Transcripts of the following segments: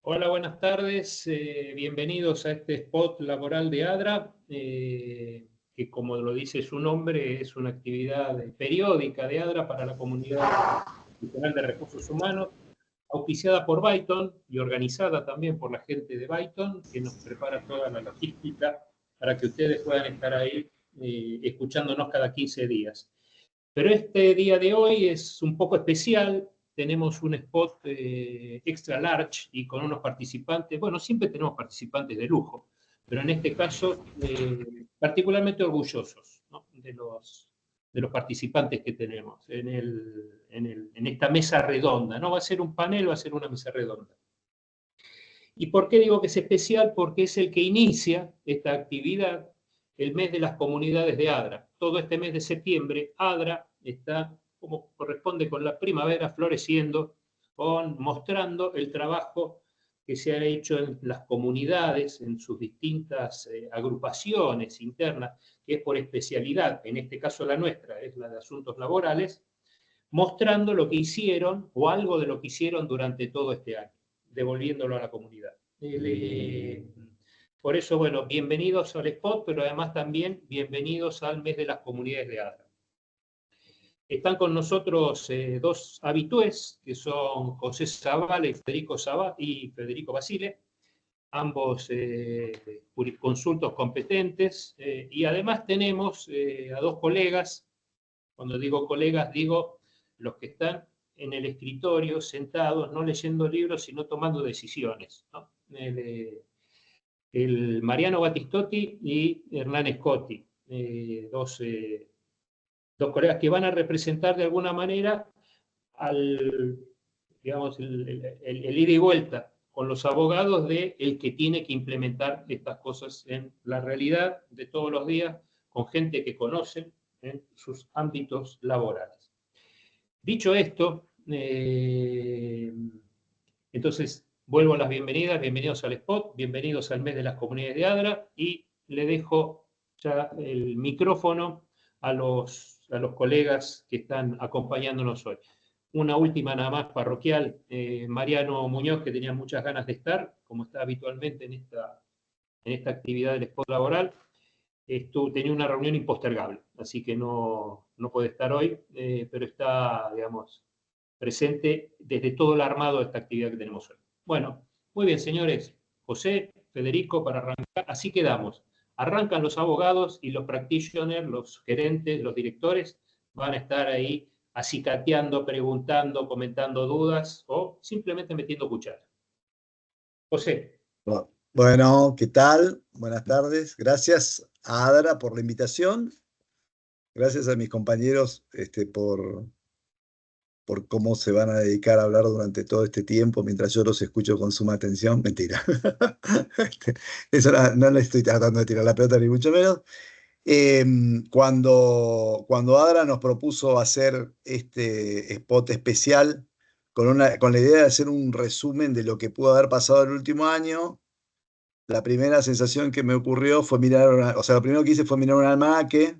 Hola, buenas tardes. Bienvenidos a este spot laboral de ADRA, que como lo dice su nombre, es una actividad periódica de ADRA para la Comunidad Nacional de Recursos Humanos, auspiciada por Byton y organizada también por la gente de Byton, que nos prepara toda la logística para que ustedes puedan estar ahí escuchándonos cada 15 días. Pero este día de hoy es un poco especial. Tenemos un spot extra large y con unos participantes, bueno, siempre tenemos participantes de lujo, pero en este caso particularmente orgullosos, ¿no? de los participantes que tenemos en esta mesa redonda. No va a ser un panel, va a ser una mesa redonda. ¿Y por qué digo que es especial? Porque es el que inicia esta actividad, el mes de las comunidades de ADRA. Todo este mes de septiembre, ADRA está, como corresponde con la primavera, floreciendo, mostrando el trabajo que se ha hecho en las comunidades, en sus distintas agrupaciones internas, que es por especialidad, en este caso la nuestra, es la de asuntos laborales, mostrando lo que hicieron o algo de lo que hicieron durante todo este año, devolviéndolo a la comunidad. Por eso, bueno, bienvenidos al spot, pero además también bienvenidos al mes de las comunidades de ADRA. Están con nosotros dos habitués, que son José Zavala y Federico Basile, ambos jurisconsultos competentes, y además tenemos a dos colegas. Cuando digo colegas, digo los que están en el escritorio sentados, no leyendo libros, sino tomando decisiones, ¿no? El Mariano Battistotti y Hernán Scotti, dos colegas que van a representar de alguna manera digamos, el ida y vuelta con los abogados de el que tiene que implementar estas cosas en la realidad de todos los días, con gente que conocen en sus ámbitos laborales. Dicho esto, entonces vuelvo a las bienvenidas, bienvenidos al spot, bienvenidos al mes de las comunidades de ADRA, y le dejo ya el micrófono a los colegas que están acompañándonos hoy. Una última nada más parroquial, Mariano Muñoz, que tenía muchas ganas de estar, como está habitualmente en esta actividad del spot laboral, tenía una reunión impostergable, así que no puede estar hoy, pero está, digamos, presente desde todo el armado de esta actividad que tenemos hoy. Bueno, muy bien, señores. José, Federico, para arrancar, así quedamos. Arrancan los abogados y los practitioners, los gerentes, los directores, van a estar ahí acicateando, preguntando, comentando dudas o simplemente metiendo cuchara. José. Bueno, ¿qué tal? Buenas tardes. Gracias a ADRA por la invitación. Gracias a mis compañeros por cómo se van a dedicar a hablar durante todo este tiempo mientras yo los escucho con suma atención. Mentira. Eso no le estoy tratando de tirar la pelota ni mucho menos. Cuando ADRA nos propuso hacer este spot especial con la idea de hacer un resumen de lo que pudo haber pasado el último año, la primera sensación que me ocurrió fue lo primero que hice fue mirar un almanaque.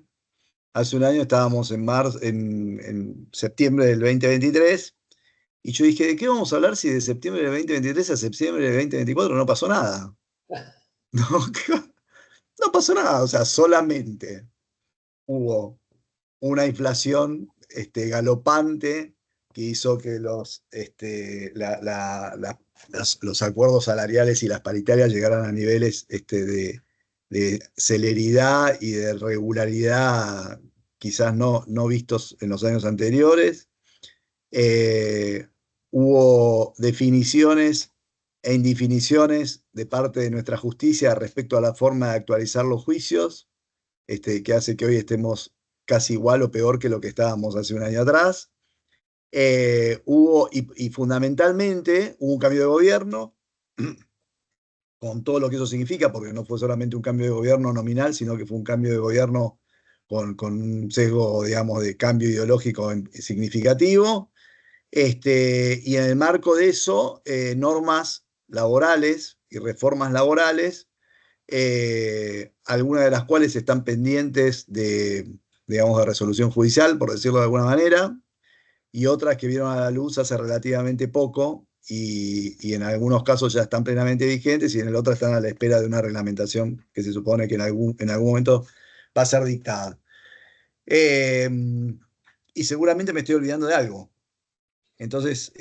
Hace un año estábamos en septiembre del 2023, y yo dije, ¿de qué vamos a hablar si de septiembre del 2023 a septiembre del 2024 no pasó nada? No pasó nada, o sea, solamente hubo una inflación galopante que hizo que los acuerdos salariales y las paritarias llegaran a niveles de celeridad y de regularidad quizás no vistos en los años anteriores. Hubo definiciones e indefiniciones de parte de nuestra justicia respecto a la forma de actualizar los juicios, que hace que hoy estemos casi igual o peor que lo que estábamos hace un año atrás. Fundamentalmente hubo un cambio de gobierno con todo lo que eso significa, porque no fue solamente un cambio de gobierno nominal, sino que fue un cambio de gobierno con un sesgo, digamos, de cambio ideológico significativo. Y en el marco de eso, normas laborales y reformas laborales, algunas de las cuales están pendientes digamos, de resolución judicial, por decirlo de alguna manera, y otras que vieron a la luz hace relativamente poco y en algunos casos ya están plenamente vigentes y en el otro están a la espera de una reglamentación que se supone que en algún momento va a ser dictada. Y seguramente me estoy olvidando de algo. Entonces,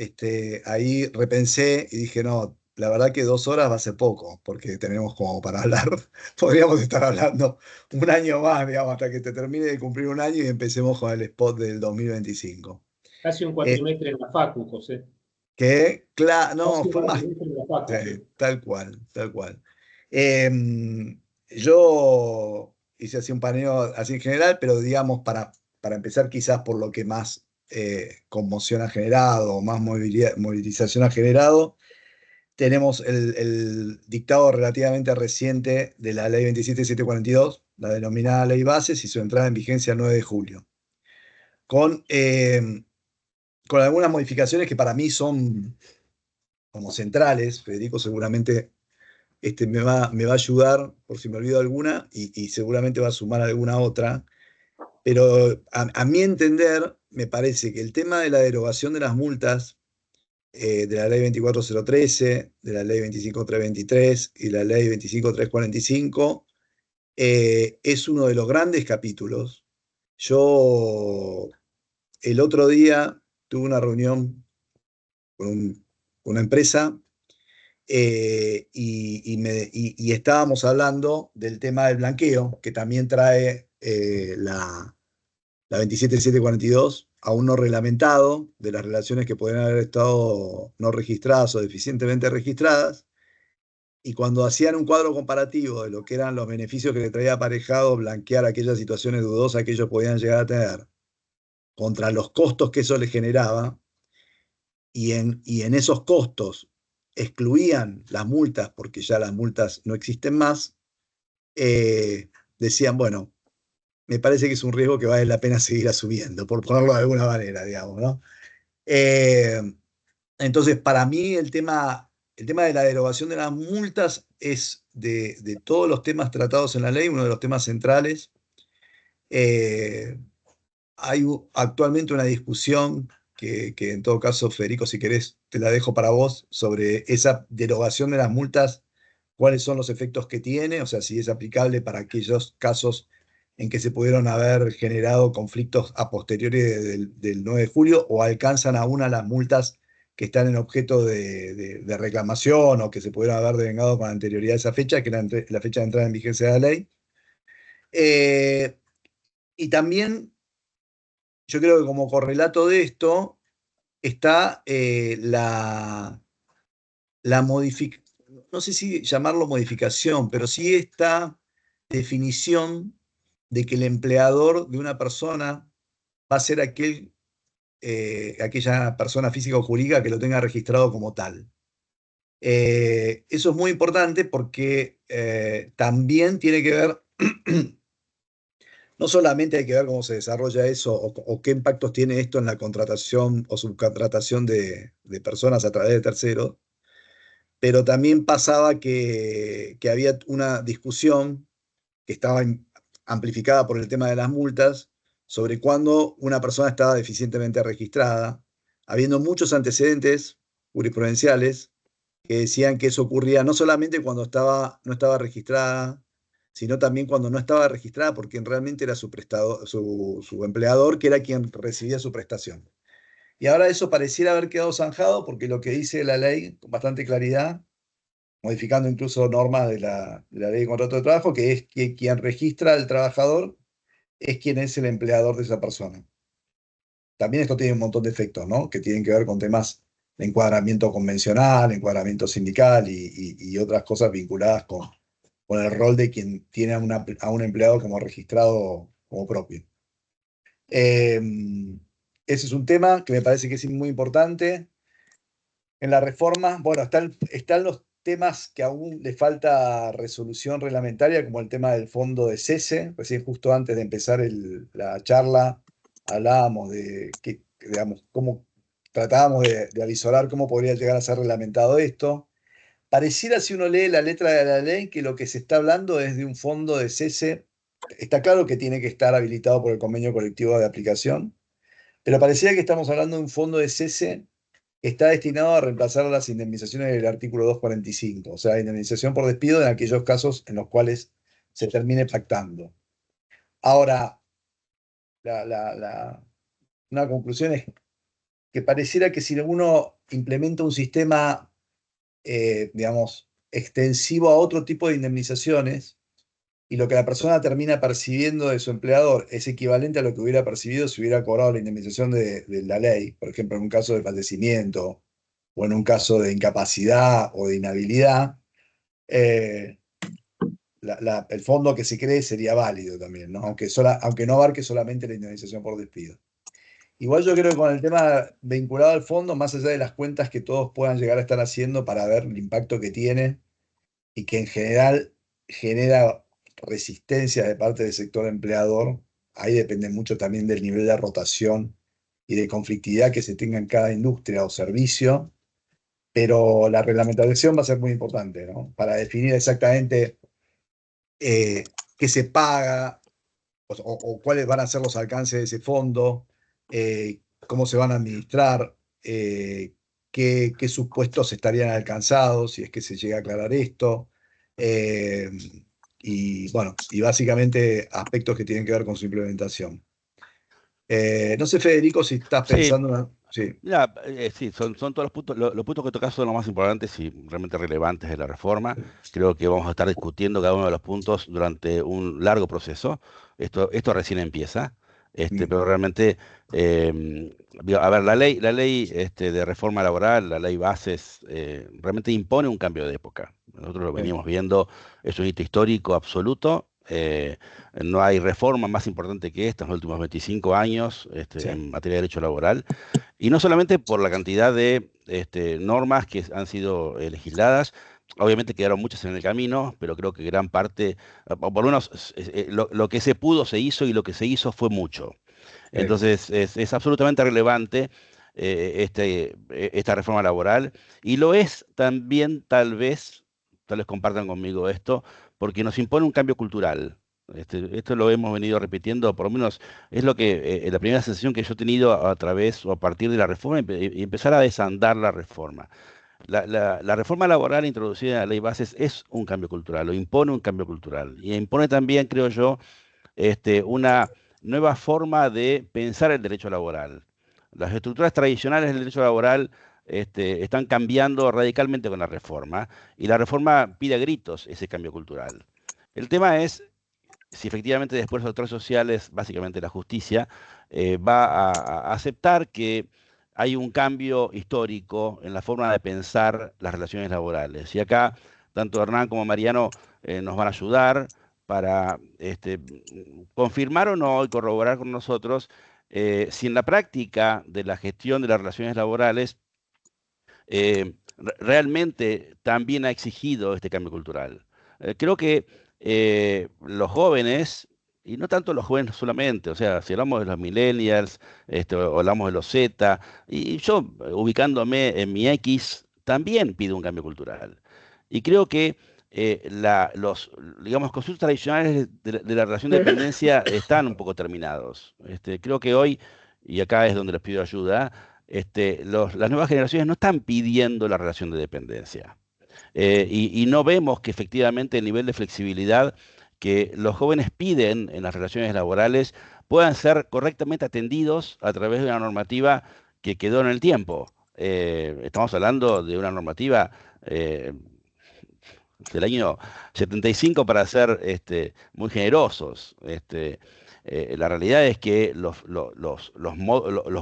ahí repensé y dije, no, la verdad que 2 horas va a ser poco, porque tenemos como para hablar, podríamos estar hablando un año más, digamos, hasta que te termine de cumplir un año y empecemos con el spot del 2025. Casi un Eh, cuatrimestre en la Facu, José. no, Casi un fue más, cuatrimestre en la Facu. tal cual, tal cual. Yo hice así un paneo así en general, pero digamos, para empezar quizás por lo que más conmoción ha generado, más movilización ha generado, tenemos el dictado relativamente reciente de la ley 27742, la denominada ley bases, y su entrada en vigencia el 9 de julio, con, eh, con algunas modificaciones que para mí son como centrales. Federico seguramente me va a ayudar por si me olvido alguna y seguramente va a sumar alguna otra. Pero a mi entender, me parece que el tema de la derogación de las multas de la ley 24013, de la ley 25323 y la ley 25345 es uno de los grandes capítulos. Yo el otro día tuve una reunión con una empresa y estábamos hablando del tema del blanqueo, que también trae la 27742, aún no reglamentado, de las relaciones que podrían haber estado no registradas o deficientemente registradas. Y cuando hacían un cuadro comparativo de lo que eran los beneficios que le traía aparejado blanquear aquellas situaciones dudosas que ellos podían llegar a tener, contra los costos que eso les generaba, y en esos costos excluían las multas, porque ya las multas no existen más, decían, bueno, me parece que es un riesgo que vale la pena seguir asumiendo, por ponerlo de alguna manera, digamos, ¿no? Eh, entonces, para mí el tema de la derogación de las multas es de todos los temas tratados en la ley, uno de los temas centrales. Eh, Hay actualmente una discusión que en todo caso, Federico, si querés, te la dejo para vos, sobre esa derogación de las multas, cuáles son los efectos que tiene, o sea, si es aplicable para aquellos casos en que se pudieron haber generado conflictos a posteriori del 9 de julio o alcanzan aún a las multas que están en objeto de reclamación o que se pudieron haber devengado con anterioridad a esa fecha, que era la fecha de entrada en vigencia de la ley. Eh, y también yo creo que como correlato de esto está la modificación, no sé si llamarlo modificación, pero sí esta definición de que el empleador de una persona va a ser aquella persona física o jurídica que lo tenga registrado como tal. Eso es muy importante porque también tiene que ver, no solamente hay que ver cómo se desarrolla eso o qué impactos tiene esto en la contratación o subcontratación de personas a través de terceros, pero también pasaba que había una discusión que estaba amplificada por el tema de las multas sobre cuándo una persona estaba deficientemente registrada, habiendo muchos antecedentes jurisprudenciales que decían que eso ocurría no solamente cuando no estaba registrada, sino también cuando no estaba registrada por quien realmente era su empleador, que era quien recibía su prestación. Y ahora eso pareciera haber quedado zanjado porque lo que dice la ley con bastante claridad, modificando incluso normas de la ley de contrato de trabajo, que es que quien registra al trabajador es quien es el empleador de esa persona. También esto tiene un montón de efectos, ¿no? Que tienen que ver con temas de encuadramiento convencional, encuadramiento sindical y otras cosas vinculadas con el rol de quien tiene a un empleado como registrado como propio. Eh, Ese es un tema que me parece que es muy importante. En la reforma, bueno, están temas que aún le falta resolución reglamentaria, como el tema del fondo de cese. Recién justo antes de empezar la charla hablábamos de que, digamos, cómo tratábamos de avisorar cómo podría llegar a ser reglamentado esto. Pareciera, si uno lee la letra de la ley, que lo que se está hablando es de un fondo de cese. Está claro que tiene que estar habilitado por el convenio colectivo de aplicación, pero pareciera que estamos hablando de un fondo de cese que está destinado a reemplazar las indemnizaciones del artículo 245, o sea, indemnización por despido en aquellos casos en los cuales se termine pactando. Ahora, una conclusión es que pareciera que si uno implementa un sistema, digamos, extensivo a otro tipo de indemnizaciones, y lo que la persona termina percibiendo de su empleador es equivalente a lo que hubiera percibido si hubiera cobrado la indemnización de la ley, por ejemplo, en un caso de fallecimiento o en un caso de incapacidad o de inhabilidad, eh, el fondo que se cree sería válido también, ¿no? Aunque no abarque solamente la indemnización por despido. Igual yo creo que con el tema vinculado al fondo, más allá de las cuentas que todos puedan llegar a estar haciendo para ver el impacto que tiene y que en general genera resistencia de parte del sector empleador, ahí depende mucho también del nivel de rotación y de conflictividad que se tenga en cada industria o servicio, pero la reglamentación va a ser muy importante, ¿no? Para definir exactamente qué se paga o cuáles van a ser los alcances de ese fondo, cómo se van a administrar, qué supuestos estarían alcanzados, si es que se llega a aclarar esto. eh, y bueno, y básicamente aspectos que tienen que ver con su implementación. No sé, Federico, si estás Sí, pensando. Sí, mira, sí, son todos los puntos, los puntos que tocas son los más importantes y realmente relevantes de la reforma. Creo que vamos a estar discutiendo cada uno de los puntos durante un largo proceso. Esto recién empieza, pero realmente, a ver, la ley de reforma laboral, la ley bases, realmente impone un cambio de época. Nosotros lo sí, venimos viendo, es un hito histórico absoluto. No hay reforma más importante que esta en los últimos 25 años sí, en materia de derecho laboral. Y no solamente por la cantidad de normas que han sido legisladas, obviamente quedaron muchas en el camino, pero creo que gran parte, o por lo menos lo que se pudo se hizo y lo que se hizo fue mucho. sí. Entonces es absolutamente relevante esta reforma laboral y lo es también tal vez compartan conmigo esto, porque nos impone un cambio cultural. Esto lo hemos venido repitiendo, por lo menos es lo que la primera sensación que yo he tenido a través o a partir de la reforma y empezar a desandar la reforma. La reforma laboral introducida en la ley bases es un cambio cultural, lo impone un cambio cultural y impone también, creo yo, una nueva forma de pensar el derecho laboral. Las estructuras tradicionales del derecho laboral están cambiando radicalmente con la reforma y la reforma pide a gritos ese cambio cultural. El tema es si efectivamente después los actores sociales, básicamente la justicia, va a aceptar que hay un cambio histórico en la forma de pensar las relaciones laborales. Y acá, tanto Hernán como Mariano nos van a ayudar para confirmar o no y corroborar con nosotros si en la práctica de la gestión de las relaciones laborales realmente también ha exigido este cambio cultural. Creo que los jóvenes, y no tanto los jóvenes solamente, o sea, si hablamos de los millennials, o hablamos de los Z, y yo ubicándome en mi X, también pido un cambio cultural. Y creo que los, digamos, conceptos tradicionales de la relación de dependencia están un poco terminados. Creo que hoy, y acá es donde les pido ayuda, las nuevas generaciones no están pidiendo la relación de dependencia. Y no vemos que efectivamente el nivel de flexibilidad que los jóvenes piden en las relaciones laborales puedan ser correctamente atendidos a través de una normativa que quedó en el tiempo. Estamos hablando de una normativa del año 75 para ser muy generosos. La realidad es que los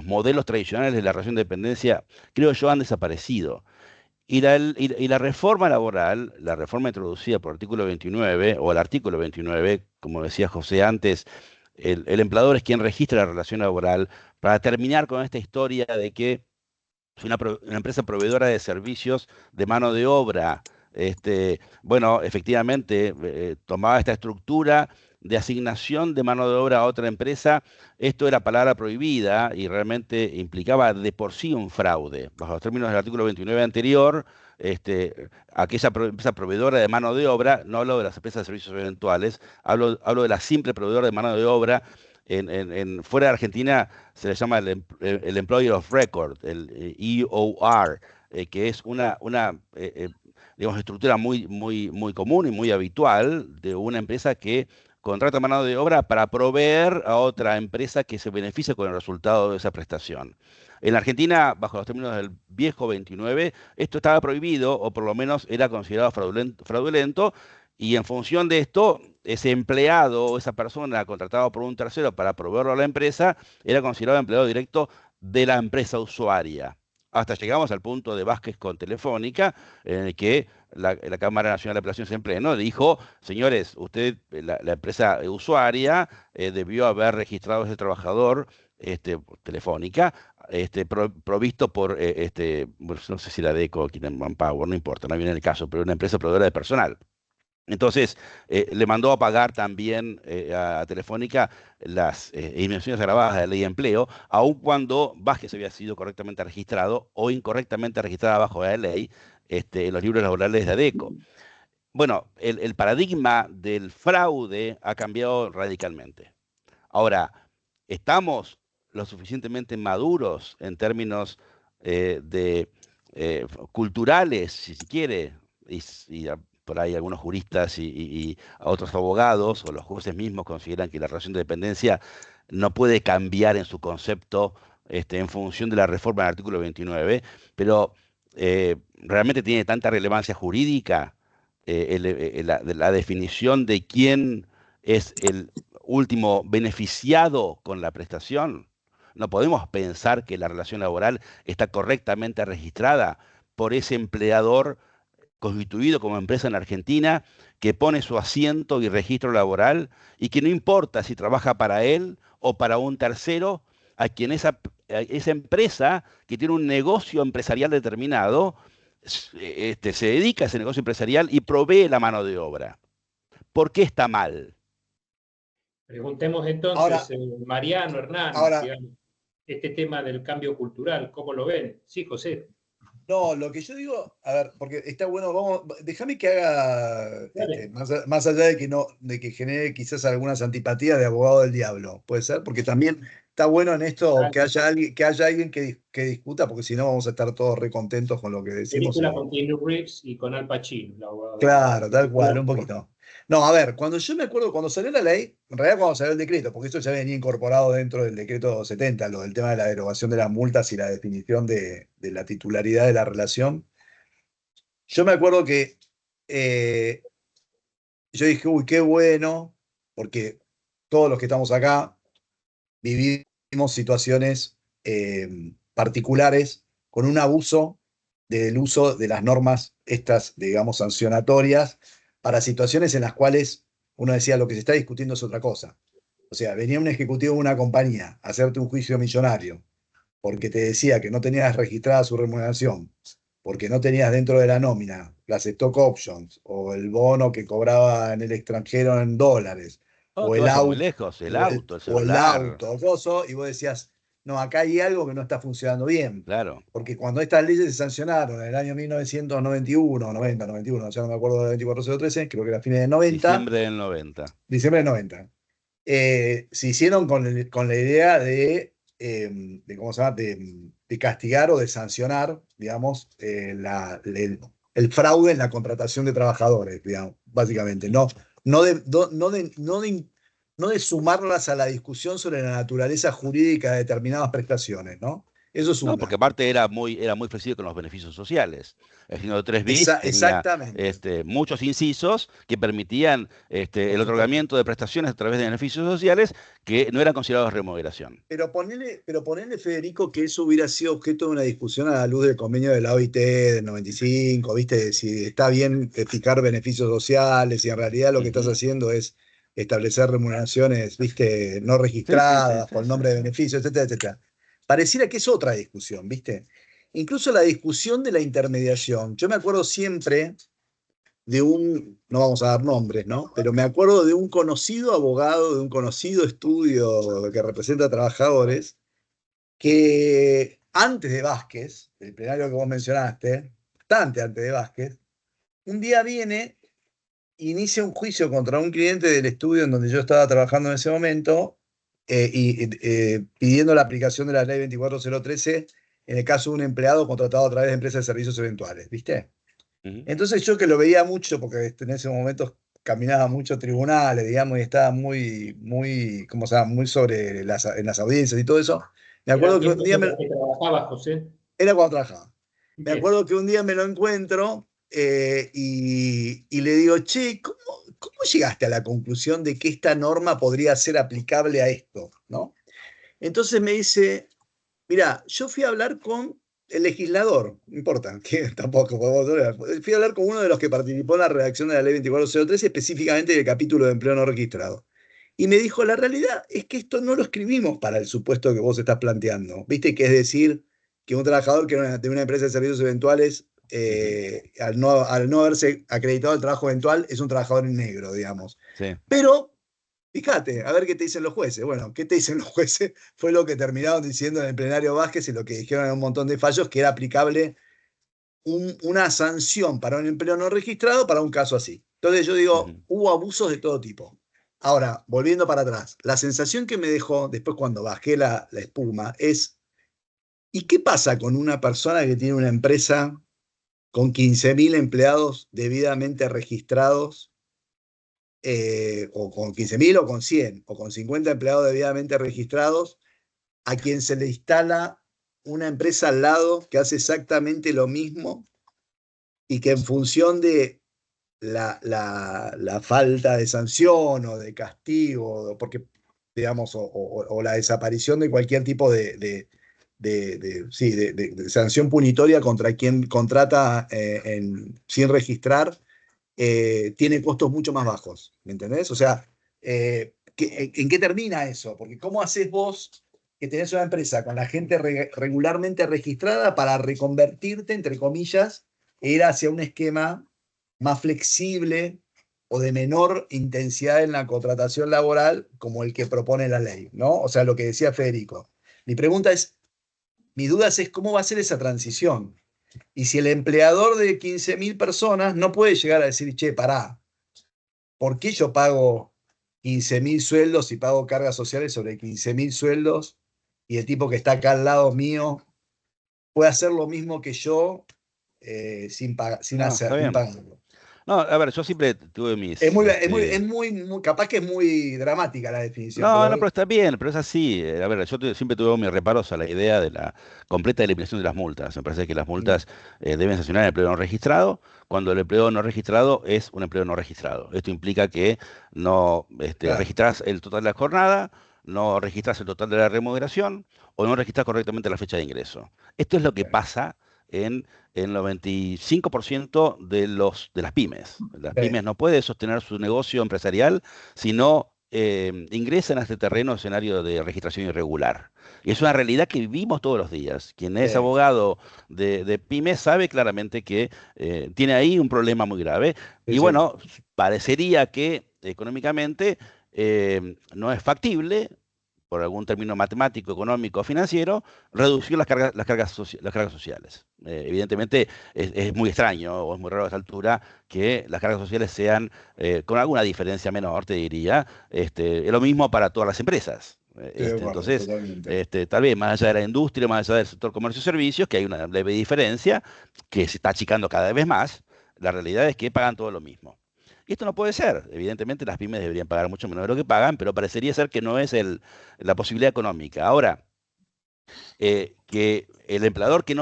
modelos tradicionales de la relación de dependencia, creo yo, han desaparecido. Y la reforma laboral, la reforma introducida por el artículo 29, o el artículo 29, como decía José antes, el empleador es quien registra la relación laboral para terminar con esta historia de que es una empresa proveedora de servicios de mano de obra Bueno, efectivamente, tomaba esta estructura de asignación de mano de obra a otra empresa. Esto era palabra prohibida y realmente implicaba de por sí un fraude. Bajo los términos del artículo 29 anterior, aquella empresa proveedora de mano de obra, no hablo de las empresas de servicios eventuales, hablo de la simple proveedora de mano de obra. Fuera de Argentina se le llama el Employer of Record, el EOR, que es una digamos, estructura muy común y muy habitual de una empresa que contrata mano de obra para proveer a otra empresa que se beneficie con el resultado de esa prestación. En la Argentina, bajo los términos del viejo 29, esto estaba prohibido o por lo menos era considerado fraudulento, y en función de esto, ese empleado o esa persona contratada por un tercero para proveerlo a la empresa era considerado empleado directo de la empresa usuaria. Hasta llegamos al punto de Vázquez con Telefónica, en el que la Cámara Nacional de Apelaciones en Pleno dijo: señores, usted, la empresa usuaria, debió haber registrado a ese trabajador, Telefónica, provisto por, bueno, no sé si la DECO o Quinten Manpower, no importa, no viene el caso, pero una empresa proveedora de personal. Entonces, le mandó a pagar también a Telefónica las disminuciones agravadas de la ley de empleo, aun cuando Vázquez había sido correctamente registrado o incorrectamente registrada bajo la ley, en los libros laborales de ADECO. Bueno, el paradigma del fraude ha cambiado radicalmente. Ahora, ¿estamos lo suficientemente maduros en términos de culturales, si se quiere? Por ahí algunos juristas y a otros abogados o los jueces mismos consideran que la relación de dependencia no puede cambiar en su concepto, en función de la reforma del artículo 29, pero realmente tiene tanta relevancia jurídica, la definición de quién es el último beneficiado con la prestación. No podemos pensar que la relación laboral está correctamente registrada por ese empleador constituido como empresa en Argentina, que pone su asiento y registro laboral y que no importa si trabaja para él o para un tercero, a quien esa empresa que tiene un negocio empresarial determinado, se dedica a ese negocio empresarial y provee la mano de obra. ¿Por qué está mal? Preguntemos entonces, Ahora, Mariano, Hernán, ahora, digamos, este tema del cambio cultural, ¿cómo lo ven? Sí, José. no, lo que yo digo, a ver, porque está bueno, déjame que haga, Dale. más allá de que no, de que genere quizás algunas antipatías de abogado del diablo, puede ser, porque también está bueno en esto que haya alguien que discuta, porque si no vamos a estar todos recontentos con lo que decimos. Película con Keanu Reeves y con Al Pacino, el abogado del diablo. Claro, tal cual, un poquito. No, a ver, cuando yo me acuerdo, cuando salió la ley, en realidad cuando salió el decreto, porque esto ya venía incorporado dentro del decreto 70, lo del tema de la derogación de las multas y la definición de la titularidad de la relación. Yo me acuerdo que eh, yo dije, uy, qué bueno, porque todos los que estamos acá vivimos situaciones particulares con un abuso del uso de las normas estas, digamos, sancionatorias para situaciones en las cuales uno decía lo que se está discutiendo es otra cosa. O sea, venía un ejecutivo de una compañía a hacerte un juicio millonario porque te decía que no tenías registrada su remuneración, porque no tenías dentro de la nómina las stock options o el bono que cobraba en el extranjero en dólares, No o te el vayas muy auto, lejos, el auto, el o el celular, auto, coso, y vos decías, no, acá hay algo que no está funcionando bien. claro, Porque cuando estas leyes se sancionaron en el año 1991, 90, 91, ya no me acuerdo de 24013, creo que era fines de 90, diciembre del 90. diciembre del 90, se hicieron con la idea ¿cómo se llama? De castigar o de sancionar, digamos, el fraude en la contratación de trabajadores, digamos, básicamente. No de sumarlas a la discusión sobre la naturaleza jurídica de determinadas prestaciones, ¿no? Eso es No, porque una. aparte era muy flexible con los beneficios sociales. El signo 3 bis tenía, Exactamente, muchos incisos que permitían, por el supuesto. otorgamiento de prestaciones a través de beneficios sociales que no eran considerados remuneración. Pero ponele, Federico, que eso hubiera sido objeto de una discusión a la luz del convenio de la OIT del 95, ¿viste? Si está bien fijar beneficios sociales y en realidad lo que estás Ujú. haciendo es establecer remuneraciones, ¿viste? No Sí, sí, sí, registradas, sí, con sí. nombre de beneficio, etcétera, etcétera. Pareciera que es otra discusión, ¿viste? Incluso la discusión de la intermediación. Yo me acuerdo siempre no vamos a dar nombres, ¿no? Pero me acuerdo de un conocido abogado, de un conocido estudio que representa a trabajadores, que antes de Vázquez, el plenario que vos mencionaste, bastante antes de Vázquez, un día viene, inicia un juicio contra un cliente del estudio en donde yo estaba trabajando en ese momento, pidiendo la aplicación de la ley 24013 en el caso de un empleado contratado a través de empresas de servicios eventuales, ¿viste? Entonces yo que lo veía mucho, porque en ese momento caminaba mucho tribunales, digamos, y estaba muy, ¿cómo se llama? Muy sobre en las audiencias y todo eso. Me Eran acuerdo que un tiempos día en los que trabajaba, José. era cuando trabajaba. Me Bien. acuerdo que un día me lo encuentro y le digo, che, ¿cómo llegaste a la conclusión de que esta norma podría ser aplicable a esto? ¿No? Entonces me dice, mira, yo fui a hablar con el legislador, no importa, que tampoco podemos hablar. Fui a hablar con uno de los que participó en la redacción de la ley 24013, específicamente del capítulo de empleo no registrado. Y me dijo, la realidad es que esto no lo escribimos para el supuesto que vos estás planteando. ¿Viste? Que es decir, que un trabajador que era de una empresa de servicios eventuales, al no haberse acreditado el trabajo eventual, es un trabajador en negro, digamos. Sí. Pero fíjate, a ver qué te dicen los jueces. Bueno, ¿qué te dicen los jueces? Fue lo que terminaron diciendo en el plenario Vázquez y lo que dijeron en un montón de fallos, que era aplicable una sanción para un empleo no registrado para un caso así. Entonces yo digo, hubo abusos de todo tipo. Ahora, volviendo para atrás, la sensación que me dejó después cuando bajé la espuma es, ¿y qué pasa con una persona que tiene una empresa con 15.000 empleados debidamente registrados, o con 15.000 o con 100 o con 50 empleados debidamente registrados, a quien se le instala una empresa al lado que hace exactamente lo mismo y que en función de la falta de sanción o de castigo, porque, digamos, o la desaparición de cualquier tipo de sanción punitoria contra quien contrata sin registrar, tiene costos mucho más bajos, ¿me entendés? O sea, ¿en qué termina eso? Porque ¿cómo haces vos que tenés una empresa con la gente regularmente registrada para reconvertirte, entre comillas, e ir hacia un esquema más flexible o de menor intensidad en la contratación laboral como el que propone la ley, ¿no? O sea, lo que decía Federico. Mi duda es cómo va a ser esa transición. Y si el empleador de 15.000 personas no puede llegar a decir, che, pará, ¿por qué yo pago 15.000 sueldos y pago cargas sociales sobre 15.000 sueldos y el tipo que está acá al lado mío puede hacer lo mismo que yo, sin No, está bien. pagarlo? No, a ver, yo siempre tuve mis... Capaz que es muy dramática la definición, No, pero no, pero está bien, pero es así. A ver, siempre tuve mis reparos a la idea de la completa eliminación de las multas. Me parece que las multas deben sancionar el empleo no registrado cuando el empleo no registrado es un empleo no registrado. Esto implica que no claro, registras el total de la jornada, no registras el total de la remuneración o no registras correctamente la fecha de ingreso. Esto es lo que claro. pasa en el 95% de las pymes. Las pymes no pueden sostener su negocio empresarial si no ingresan a este terreno escenario de registración irregular. Y es una realidad que vivimos todos los días. Quien es abogado de pymes sabe claramente que tiene ahí un problema muy grave. Sí, Y sí. bueno, parecería que económicamente no es factible, por algún término matemático, económico, financiero, reducir las cargas sociales. Evidentemente es muy extraño o es muy raro a esta altura que las cargas sociales sean, con alguna diferencia menor, te diría, es lo mismo para todas las empresas. Estoy de acuerdo, Entonces, totalmente. tal vez más allá de la industria, más allá del sector comercio y servicios, que hay una leve diferencia que se está achicando cada vez más, la realidad es que pagan todo lo mismo. Y esto no puede ser. Evidentemente las pymes deberían pagar mucho menos de lo que pagan, pero parecería ser que no es la posibilidad económica. Ahora, que el empleador que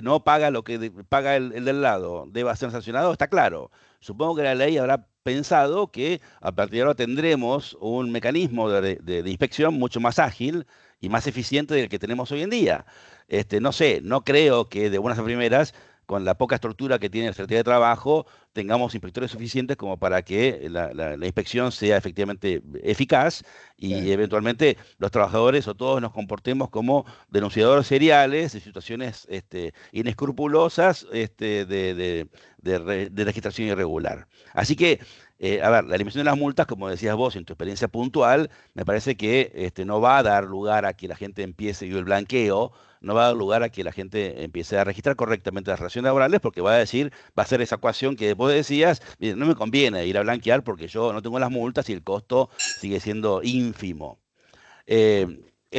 no paga lo que paga el del lado deba ser sancionado, está claro. Supongo que la ley habrá pensado que a partir de ahora tendremos un mecanismo de inspección mucho más ágil y más eficiente del que tenemos hoy en día. No sé, no creo que de buenas a primeras con la poca estructura que tiene la Secretaría de Trabajo, tengamos inspectores suficientes como para que la inspección sea efectivamente eficaz y Sí. eventualmente los trabajadores o todos nos comportemos como denunciadores seriales de situaciones inescrupulosas de registración irregular. Así que, a ver, la eliminación de las multas, como decías vos en tu experiencia puntual, me parece que no va a dar lugar a que la gente empiece, y el blanqueo, no va a dar lugar a que la gente empiece a registrar correctamente las relaciones laborales, porque va a decir, va a ser esa ecuación que vos decías, "Mire, no me conviene ir a blanquear porque yo no tengo las multas y el costo sigue siendo ínfimo". Es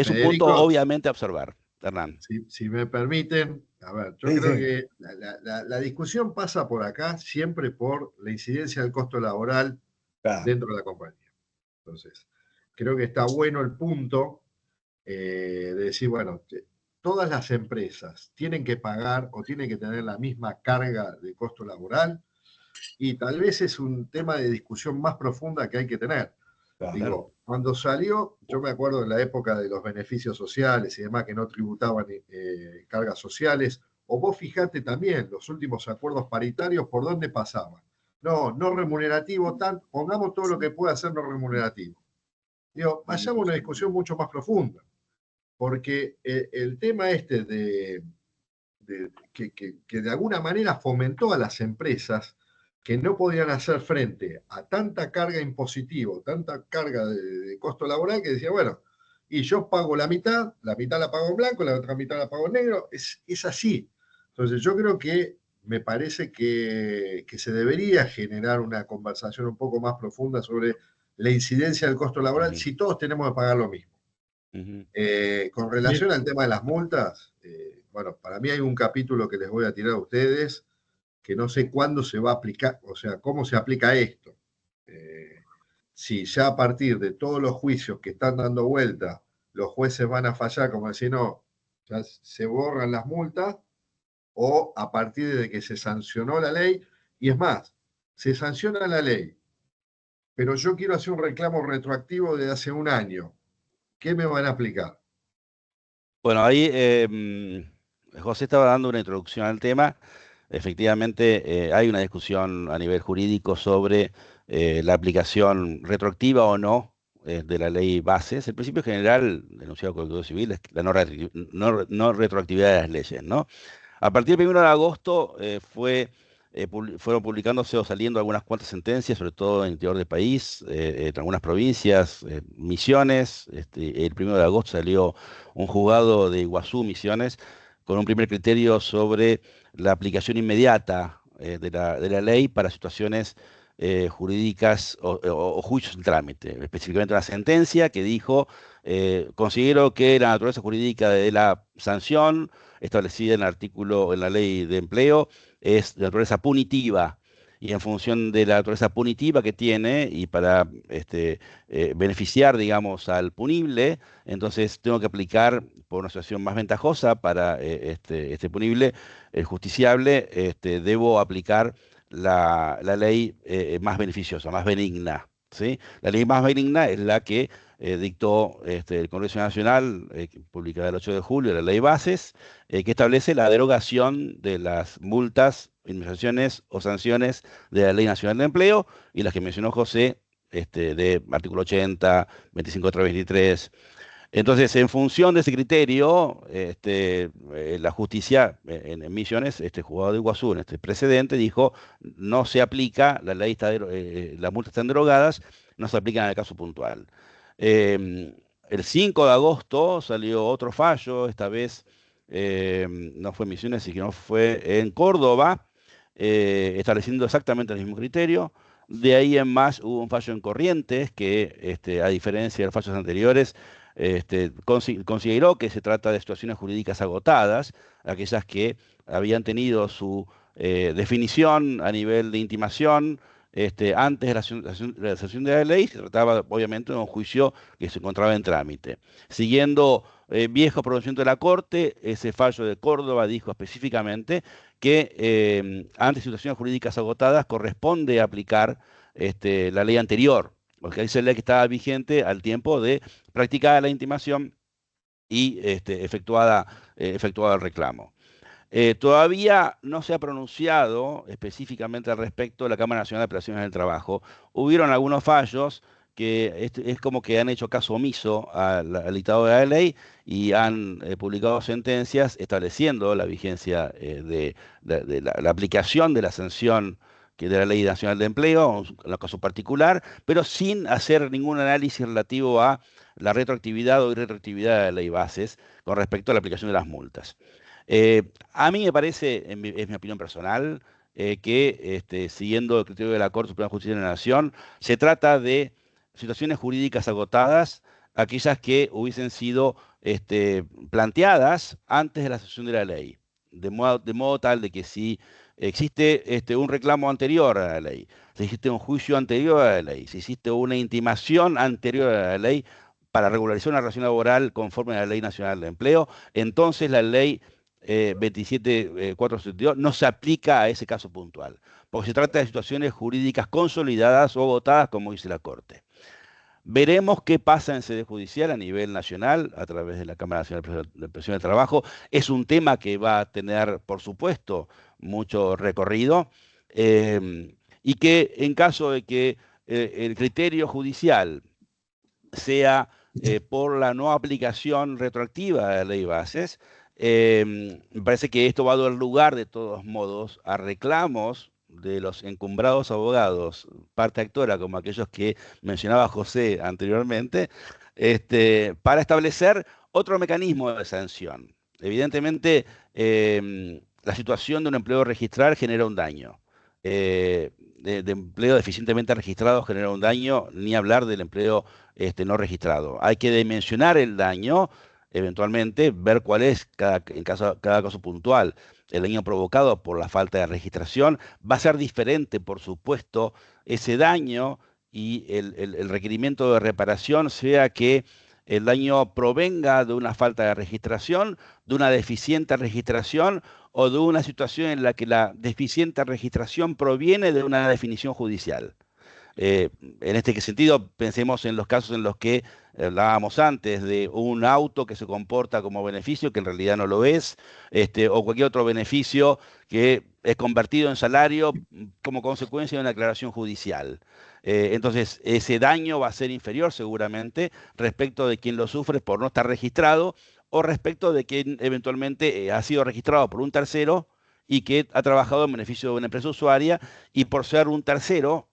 un punto Federico, obviamente a observar, Hernán. si me permiten, a ver, yo Sí, creo sí. que la discusión pasa por acá siempre por la incidencia del costo laboral Claro. dentro de la compañía. Entonces, creo que está bueno el punto de decir, bueno, todas las empresas tienen que pagar o tienen que tener la misma carga de costo laboral y tal vez es un tema de discusión más profunda que hay que tener. Claro. Digo, cuando salió, yo me acuerdo en la época de los beneficios sociales y demás que no tributaban cargas sociales, o vos fijate también los últimos acuerdos paritarios por dónde pasaban. No, no remunerativo, pongamos todo lo que pueda ser no remunerativo. Digo, vayamos a una discusión mucho más profunda, porque el tema este que de alguna manera fomentó a las empresas que no podían hacer frente a tanta carga impositiva, tanta carga de costo laboral, que decía, bueno, y yo pago la mitad la pago en blanco, la otra mitad la pago en negro, es así. Entonces yo creo que me parece que se debería generar una conversación un poco más profunda sobre la incidencia del costo laboral si todos tenemos que pagar lo mismo. Con relación al tema de las multas, bueno, para mí hay un capítulo que les voy a tirar a ustedes que no sé cuándo se va a aplicar, o sea, cómo se aplica esto. Si ya a partir de todos los juicios que están dando vuelta, los jueces van a fallar, como decir, no, ya se borran las multas, o a partir de que se sancionó la ley, y es más, se sanciona la ley, pero yo quiero hacer un reclamo retroactivo de hace un año. ¿Qué me van a aplicar? Bueno, ahí José estaba dando una introducción al tema. Efectivamente, hay una discusión a nivel jurídico sobre la aplicación retroactiva o no de la ley bases. El principio general denunciado por el Código Civil es la no retroactividad de las leyes, ¿no? A partir del 1 de agosto fueron publicándose o saliendo algunas cuantas sentencias, sobre todo en el interior del país, en algunas provincias, Misiones. El 1 de agosto salió un juzgado de Iguazú, Misiones, con un primer criterio sobre la aplicación inmediata de la ley para situaciones jurídicas o juicios en trámite. Específicamente una sentencia que dijo, considero que la naturaleza jurídica de la sanción establecida en el artículo, en la ley de empleo, es de naturaleza punitiva. Y en función de la naturaleza punitiva que tiene y para beneficiar, digamos, al punible, entonces tengo que aplicar por una situación más ventajosa para este punible, el justiciable, debo aplicar la ley más beneficiosa, más benigna. ¿Sí? La ley más benigna es la que dictó el Congreso Nacional, publicada el 8 de julio, la ley Bases, que establece la derogación de las multas, indemnizaciones o sanciones de la Ley Nacional de Empleo y las que mencionó José, de artículo 80, 25.323. Entonces, en función de ese criterio, la justicia en Misiones, este juzgado de Iguazú, en este precedente, dijo, no se aplica, la ley está, las multas están derogadas, no se aplican en el caso puntual. El 5 de agosto salió otro fallo, esta vez no fue en Misiones, sino fue en Córdoba, estableciendo exactamente el mismo criterio. De ahí en más hubo un fallo en Corrientes que, a diferencia de los fallos anteriores, consideró que se trata de situaciones jurídicas agotadas, aquellas que habían tenido su definición a nivel de intimación antes de la sanción de la ley. Se trataba obviamente de un juicio que se encontraba en trámite. Siguiendo viejo pronunciamiento de la Corte, ese fallo de Córdoba dijo específicamente que ante situaciones jurídicas agotadas corresponde aplicar la ley anterior, porque esa es la ley que estaba vigente al tiempo de practicada la intimación y efectuada el reclamo. Todavía no se ha pronunciado específicamente al respecto de la Cámara Nacional de Apelaciones del Trabajo. Hubieron algunos fallos que es como que han hecho caso omiso al dictado de la ley y han publicado sentencias estableciendo la vigencia la aplicación de la sanción de la Ley Nacional de Empleo, en el caso particular, pero sin hacer ningún análisis relativo a la retroactividad o irretroactividad de la ley bases con respecto a la aplicación de las multas. A mí me parece, es mi opinión personal, que siguiendo el criterio de la Corte Suprema de Justicia de la Nación, se trata de situaciones jurídicas agotadas, aquellas que hubiesen sido planteadas antes de la sanción de la ley, de modo tal de que si existe un reclamo anterior a la ley, si existe un juicio anterior a la ley, si existe una intimación anterior a la ley para regularizar una relación laboral conforme a la Ley Nacional de Empleo, entonces la ley 27.472 no se aplica a ese caso puntual, porque se trata de situaciones jurídicas consolidadas o agotadas, como dice la Corte. Veremos qué pasa en sede judicial a nivel nacional a través de la Cámara Nacional de Presión del Trabajo. Es un tema que va a tener, por supuesto, mucho recorrido y que en caso de que el criterio judicial sea por la no aplicación retroactiva de la ley bases, me parece que esto va a dar lugar de todos modos a reclamos de los encumbrados abogados, parte actora como aquellos que mencionaba José anteriormente, para establecer otro mecanismo de sanción. Evidentemente, la situación de un empleo registral genera un daño. De empleo deficientemente registrado genera un daño, ni hablar del empleo no registrado. Hay que dimensionar el daño, eventualmente, ver cuál es cada caso puntual. El daño provocado por la falta de registración va a ser diferente, por supuesto, ese daño y el requerimiento de reparación, sea que el daño provenga de una falta de registración, de una deficiente registración o de una situación en la que la deficiente registración proviene de una definición judicial. En este sentido, pensemos en los casos en los que hablábamos antes de un auto que se comporta como beneficio, que en realidad no lo es, o cualquier otro beneficio que es convertido en salario como consecuencia de una aclaración judicial. Entonces, ese daño va a ser inferior seguramente respecto de quien lo sufre por no estar registrado o respecto de quien eventualmente ha sido registrado por un tercero y que ha trabajado en beneficio de una empresa usuaria y por ser un tercero,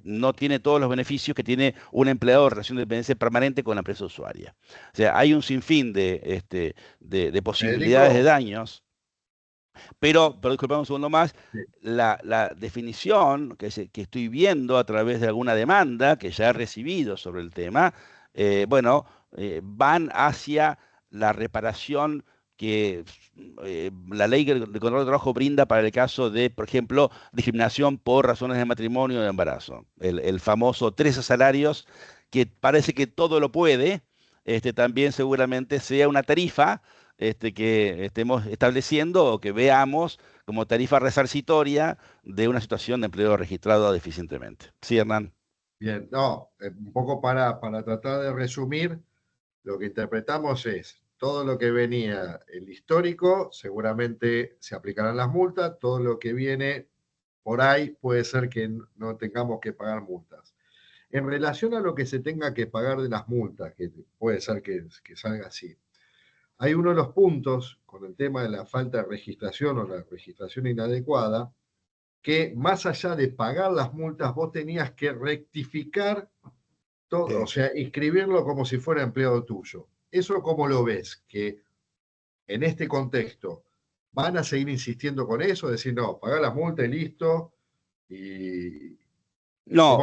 no tiene todos los beneficios que tiene un empleado de relación de dependencia permanente con la empresa usuaria. O sea, hay un sinfín de posibilidades de daños, pero disculpame un segundo más, Sí. la definición que estoy viendo a través de alguna demanda que ya he recibido sobre el tema, van hacia la reparación que la ley de control de trabajo brinda para el caso de, por ejemplo, discriminación por razones de matrimonio o de embarazo. El famoso 13 salarios, que parece que todo lo puede, también seguramente sea una tarifa que estemos estableciendo o que veamos como tarifa resarcitoria de una situación de empleo registrado deficientemente. Sí, Hernán. Bien, no, un poco para tratar de resumir, lo que interpretamos es todo lo que venía el histórico, seguramente se aplicarán las multas, todo lo que viene por ahí puede ser que no tengamos que pagar multas. En relación a lo que se tenga que pagar de las multas, que puede ser que salga así, hay uno de los puntos con el tema de la falta de registración o la registración inadecuada, que más allá de pagar las multas, vos tenías que rectificar todo, o sea, inscribirlo como si fuera empleado tuyo. ¿Eso cómo lo ves? Que en este contexto van a seguir insistiendo con eso, decir, no, pagar las multas y listo. No,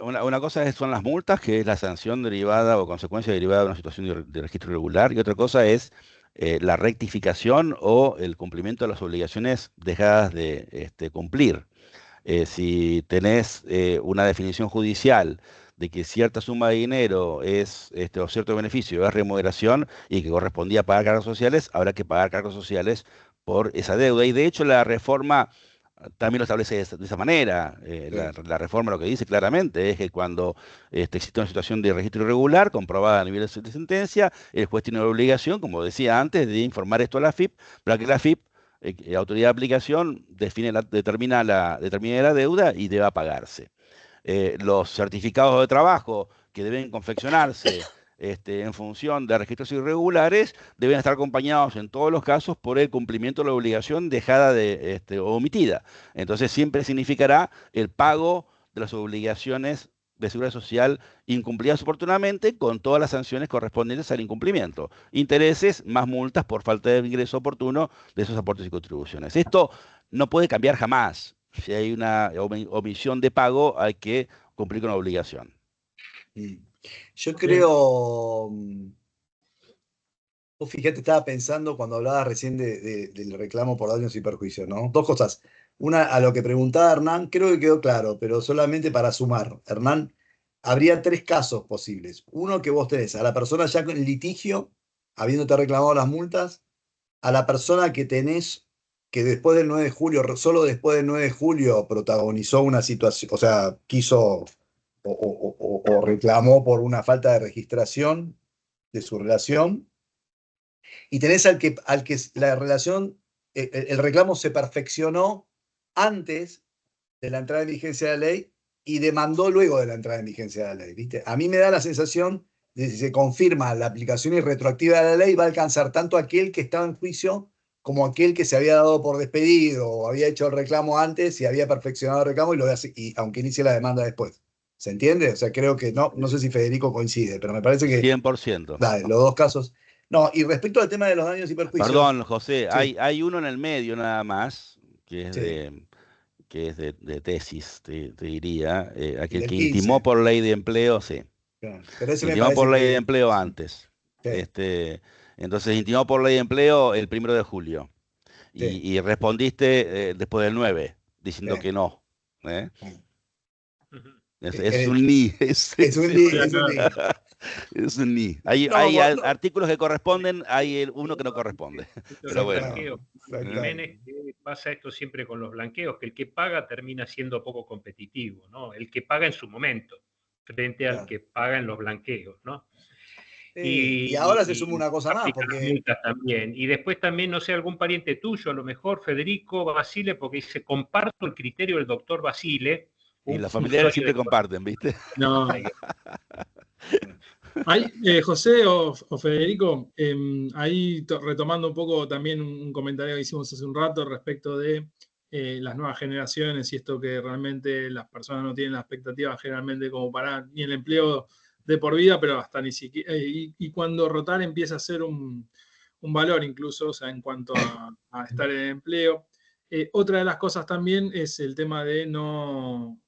una cosa son las multas, que es la sanción derivada o consecuencia derivada de una situación de registro irregular, y otra cosa es la rectificación o el cumplimiento de las obligaciones dejadas de cumplir. Si tenés una definición judicial de que cierta suma de dinero es, o cierto beneficio es remuneración y que correspondía pagar cargos sociales, habrá que pagar cargos sociales por esa deuda. Y de hecho la reforma también lo establece de esa manera. La reforma lo que dice claramente es que cuando existe una situación de registro irregular comprobada a nivel de sentencia, el juez tiene la obligación, como decía antes, de informar esto a la AFIP, para que la AFIP, autoridad de aplicación, determina la deuda y deba pagarse. Los certificados de trabajo que deben confeccionarse en función de registros irregulares deben estar acompañados en todos los casos por el cumplimiento de la obligación dejada o omitida. Entonces siempre significará el pago de las obligaciones de seguridad social incumplidas oportunamente con todas las sanciones correspondientes al incumplimiento. Intereses más multas por falta de ingreso oportuno de esos aportes y contribuciones. Esto no puede cambiar jamás. Si hay una omisión de pago, hay que cumplir con la obligación. Yo creo, vos fíjate, estaba pensando cuando hablabas recién del reclamo por daños y perjuicios, ¿no? Dos cosas. Una, a lo que preguntaba Hernán, creo que quedó claro, pero solamente para sumar. Hernán, habría tres casos posibles. Uno, que vos tenés a la persona ya en litigio, habiéndote reclamado las multas, a la persona que tenés que después del 9 de julio, solo después del 9 de julio protagonizó una situación, o sea, quiso o reclamó por una falta de registración de su relación, y tenés al que la relación, el reclamo se perfeccionó antes de la entrada en vigencia de la ley y demandó luego de la entrada en vigencia de la ley, ¿viste? A mí me da la sensación de que si se confirma la aplicación irretroactiva de la ley, va a alcanzar tanto aquel que estaba en juicio como aquel que se había dado por despedido o había hecho el reclamo antes y había perfeccionado el reclamo y aunque inicie la demanda después. ¿Se entiende? O sea, creo que no sé si Federico coincide, pero me parece que 100%. dale, los dos casos. No, y respecto al tema de los daños y perjuicios. Perdón, José, Sí. hay uno en el medio nada más, que es Sí. de tesis, te diría, aquel Del que 15. intimó por ley de empleo, sí. Claro. Pero ese me Intimó parece por ley de que. empleo antes. Sí, Entonces, intimó por ley de empleo el 1 de julio. sí, Y respondiste después del 9, diciendo sí. que no. ¿eh? Ujú. Es un ni. Es un Estoy ni, de es un ni. acuerdo. Es un ni. Hay No, artículos que corresponden, hay uno que no corresponde. Esto de Pero los bueno. blanqueos, ¿eh? Jiménez, que pasa esto siempre con los blanqueos, que el que paga termina siendo poco competitivo, ¿no? El que paga en su momento, frente al claro. que paga en los blanqueos, ¿no? Y ahora se suma Y una cosa más, aplica las porque multas también. Y después también, no sé, algún pariente tuyo, a lo mejor Federico Basile, porque dice, comparto el criterio del doctor Basile, Y un los familiares usuario siempre de comparten, ¿viste? No, José o Federico, ahí retomando un poco también un comentario que hicimos hace un rato respecto de las nuevas generaciones y esto que realmente las personas no tienen la expectativa generalmente como para ni el empleo de por vida, pero hasta ni siquiera, y cuando rotar empieza a ser un valor incluso, o sea, en cuanto a estar en el empleo. Otra de las cosas también es el tema de no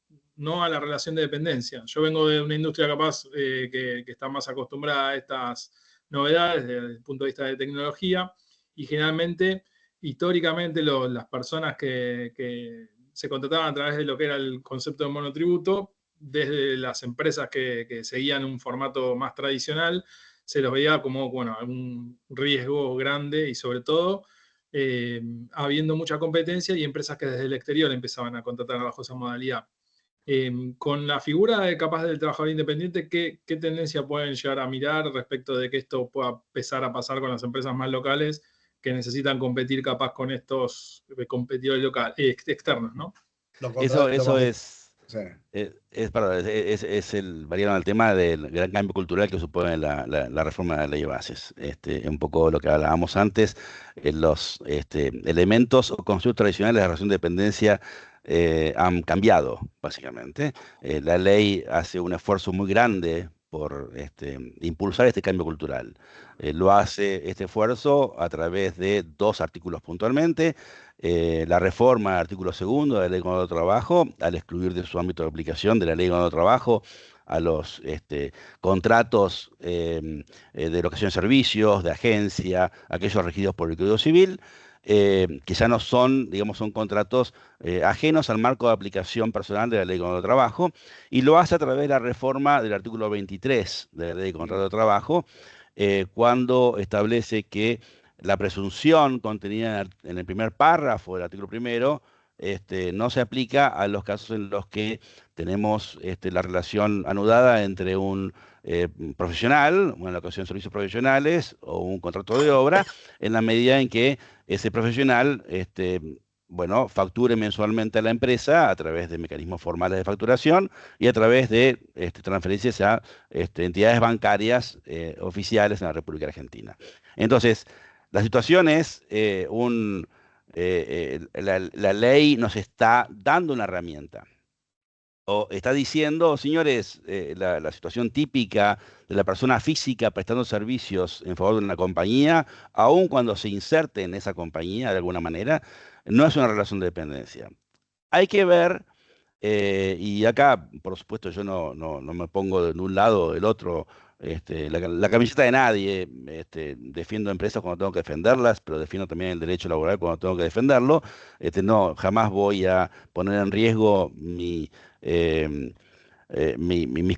a la relación de dependencia. Yo vengo de una industria capaz que está más acostumbrada a estas novedades desde el punto de vista de tecnología y generalmente, históricamente, las personas que se contrataban a través de lo que era el concepto de monotributo, desde las empresas que seguían un formato más tradicional, se los veía como, bueno, un riesgo grande y sobre todo habiendo mucha competencia y empresas que desde el exterior empezaban a contratar bajo esa modalidad. Con la figura de capaz del trabajador independiente, ¿qué tendencia pueden llegar a mirar respecto de que esto pueda empezar a pasar con las empresas más locales que necesitan competir capaz con estos competidores externos, ¿no? Eso es, sí. perdón, es el variando al tema del gran cambio cultural que supone la reforma de la ley de bases. Un poco lo que hablábamos antes, los elementos o conceptos tradicionales de la relación de dependencia han cambiado, básicamente. La ley hace un esfuerzo muy grande por impulsar este cambio cultural. Lo hace este esfuerzo a través de dos artículos puntualmente. La reforma del artículo 2 de la Ley de Contrato de Trabajo, al excluir de su ámbito de aplicación de la Ley de Contrato de Trabajo a los contratos de locación de servicios, de agencia, aquellos regidos por el Código Civil, que ya no son, digamos, son contratos ajenos al marco de aplicación personal de la Ley de Contrato de Trabajo, y lo hace a través de la reforma del artículo 23 de la Ley de Contrato de Trabajo, cuando establece que la presunción contenida en el primer párrafo del artículo 1 no se aplica a los casos en los que tenemos la relación anudada entre un profesional, en la ocasión de servicios profesionales o un contrato de obra, en la medida en que ese profesional bueno, facture mensualmente a la empresa a través de mecanismos formales de facturación y a través de transferencias a entidades bancarias oficiales en la República Argentina. Entonces, la situación es la ley nos está dando una herramienta. O está diciendo, señores, la situación típica de la persona física prestando servicios en favor de una compañía, aun cuando se inserte en esa compañía de alguna manera, no es una relación de dependencia. Hay que ver, y acá, por supuesto, yo no me pongo de un lado o del otro, la camiseta de nadie, defiendo empresas cuando tengo que defenderlas, pero defiendo también el derecho laboral cuando tengo que defenderlo. No, jamás voy a poner en riesgo mis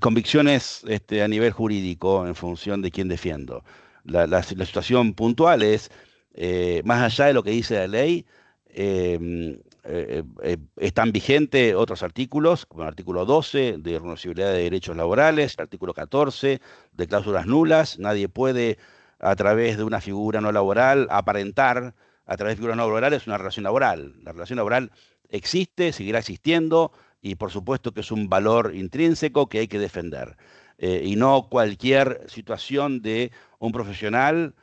convicciones a nivel jurídico en función de quién defiendo. La situación puntual es, más allá de lo que dice la ley, están vigentes otros artículos, como el artículo 12 de reconocibilidad de derechos laborales, el artículo 14 de cláusulas nulas. Nadie puede, a través de una figura no laboral, aparentar, a través de figuras no laborales, una relación laboral. La relación laboral existe, seguirá existiendo, y por supuesto que es un valor intrínseco que hay que defender. Y no cualquier situación de un profesional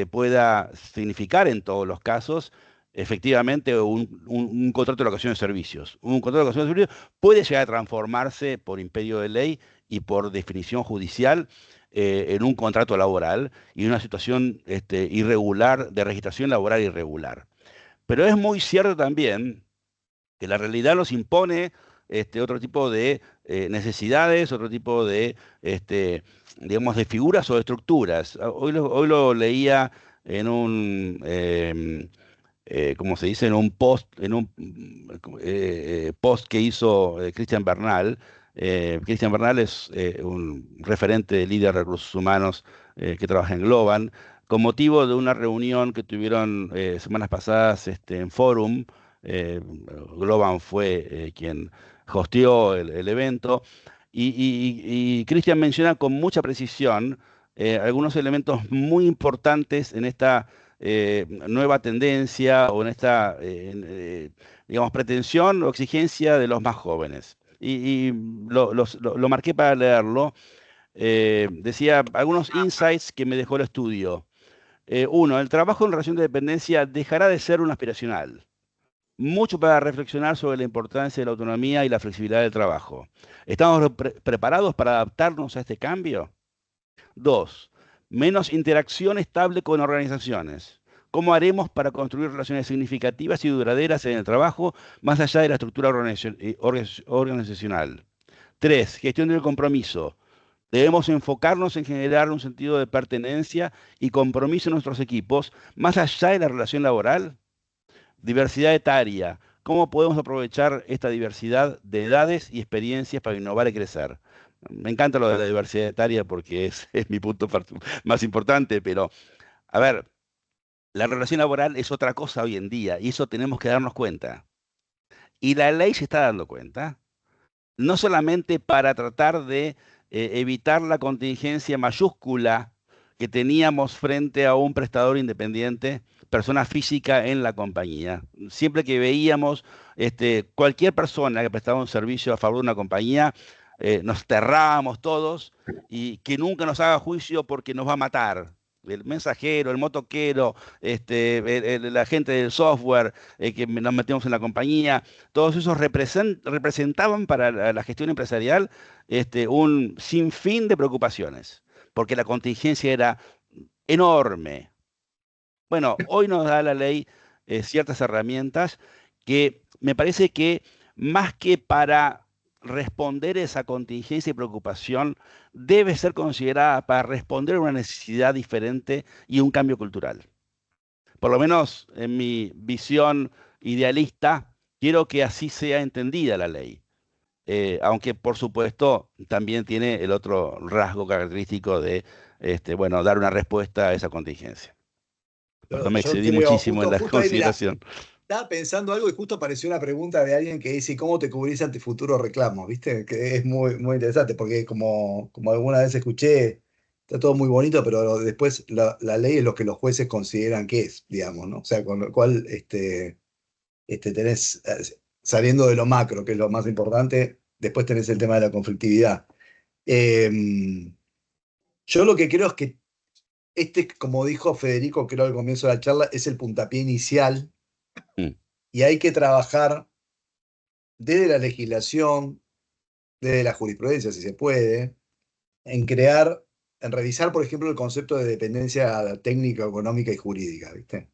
pueda significar en todos los casos efectivamente un contrato de locación de servicios. Un contrato de locación de servicios puede llegar a transformarse por imperio de ley y por definición judicial en un contrato laboral y una situación irregular, de registración laboral irregular. Pero es muy cierto también que la realidad nos impone otro tipo de necesidades, otro tipo de, digamos, de figuras o de estructuras. Hoy lo leía en un, como se dice, en un post que hizo Cristian Bernal. Cristian Bernal es un referente líder de recursos humanos que trabaja en Globan, con motivo de una reunión que tuvieron semanas pasadas en Forum. Globan fue quien hosteó el evento, y Cristian menciona con mucha precisión algunos elementos muy importantes en esta nueva tendencia o en esta, digamos, pretensión o exigencia de los más jóvenes. Y lo marqué para leerlo. Decía algunos insights que me dejó el estudio. Uno, el trabajo en relación de dependencia dejará de ser un aspiracional. Mucho para reflexionar sobre la importancia de la autonomía y la flexibilidad del trabajo. ¿Estamos preparados para adaptarnos a este cambio? Dos, menos interacción estable con organizaciones. ¿Cómo haremos para construir relaciones significativas y duraderas en el trabajo más allá de la estructura organizacional? Tres, gestión del compromiso. Debemos enfocarnos en generar un sentido de pertenencia y compromiso en nuestros equipos más allá de la relación laboral. Diversidad etaria. ¿Cómo podemos aprovechar esta diversidad de edades y experiencias para innovar y crecer? Me encanta lo de la diversidad etaria porque es mi punto más importante, pero a ver, la relación laboral es otra cosa hoy en día y eso tenemos que darnos cuenta. Y la ley se está dando cuenta, no solamente para tratar de evitar la contingencia mayúscula que teníamos frente a un prestador independiente, persona física en la compañía. Siempre que veíamos cualquier persona que prestaba un servicio a favor de una compañía, nos terrábamos todos y que nunca nos haga juicio porque nos va a matar. El mensajero, el motoquero, la gente del software que nos metemos en la compañía, todos esos representaban para la gestión empresarial un sinfín de preocupaciones, porque la contingencia era enorme. Bueno, hoy nos da la ley ciertas herramientas que me parece que más que para responder a esa contingencia y preocupación, debe ser considerada para responder a una necesidad diferente y un cambio cultural. Por lo menos en mi visión idealista, quiero que así sea entendida la ley. Aunque por supuesto también tiene el otro rasgo característico de bueno, dar una respuesta a esa contingencia. Perdón, me excedí muchísimo en la consideración. estaba pensando algo y justo apareció una pregunta de alguien que dice, ¿cómo te cubrís ante futuros reclamos? ¿Viste? Que es muy, muy interesante, porque como alguna vez escuché, está todo muy bonito, pero después la ley es lo que los jueces consideran que es, digamos, ¿no? O sea, con lo cual tenés, saliendo de lo macro, que es lo más importante, después tenés el tema de la conflictividad. Yo lo que creo es que como dijo Federico, creo al comienzo de la charla, es el puntapié inicial Mm. y hay que trabajar desde la legislación, desde la jurisprudencia, si se puede, en crear, en revisar, por ejemplo, el concepto de dependencia técnica, económica y jurídica, ¿viste?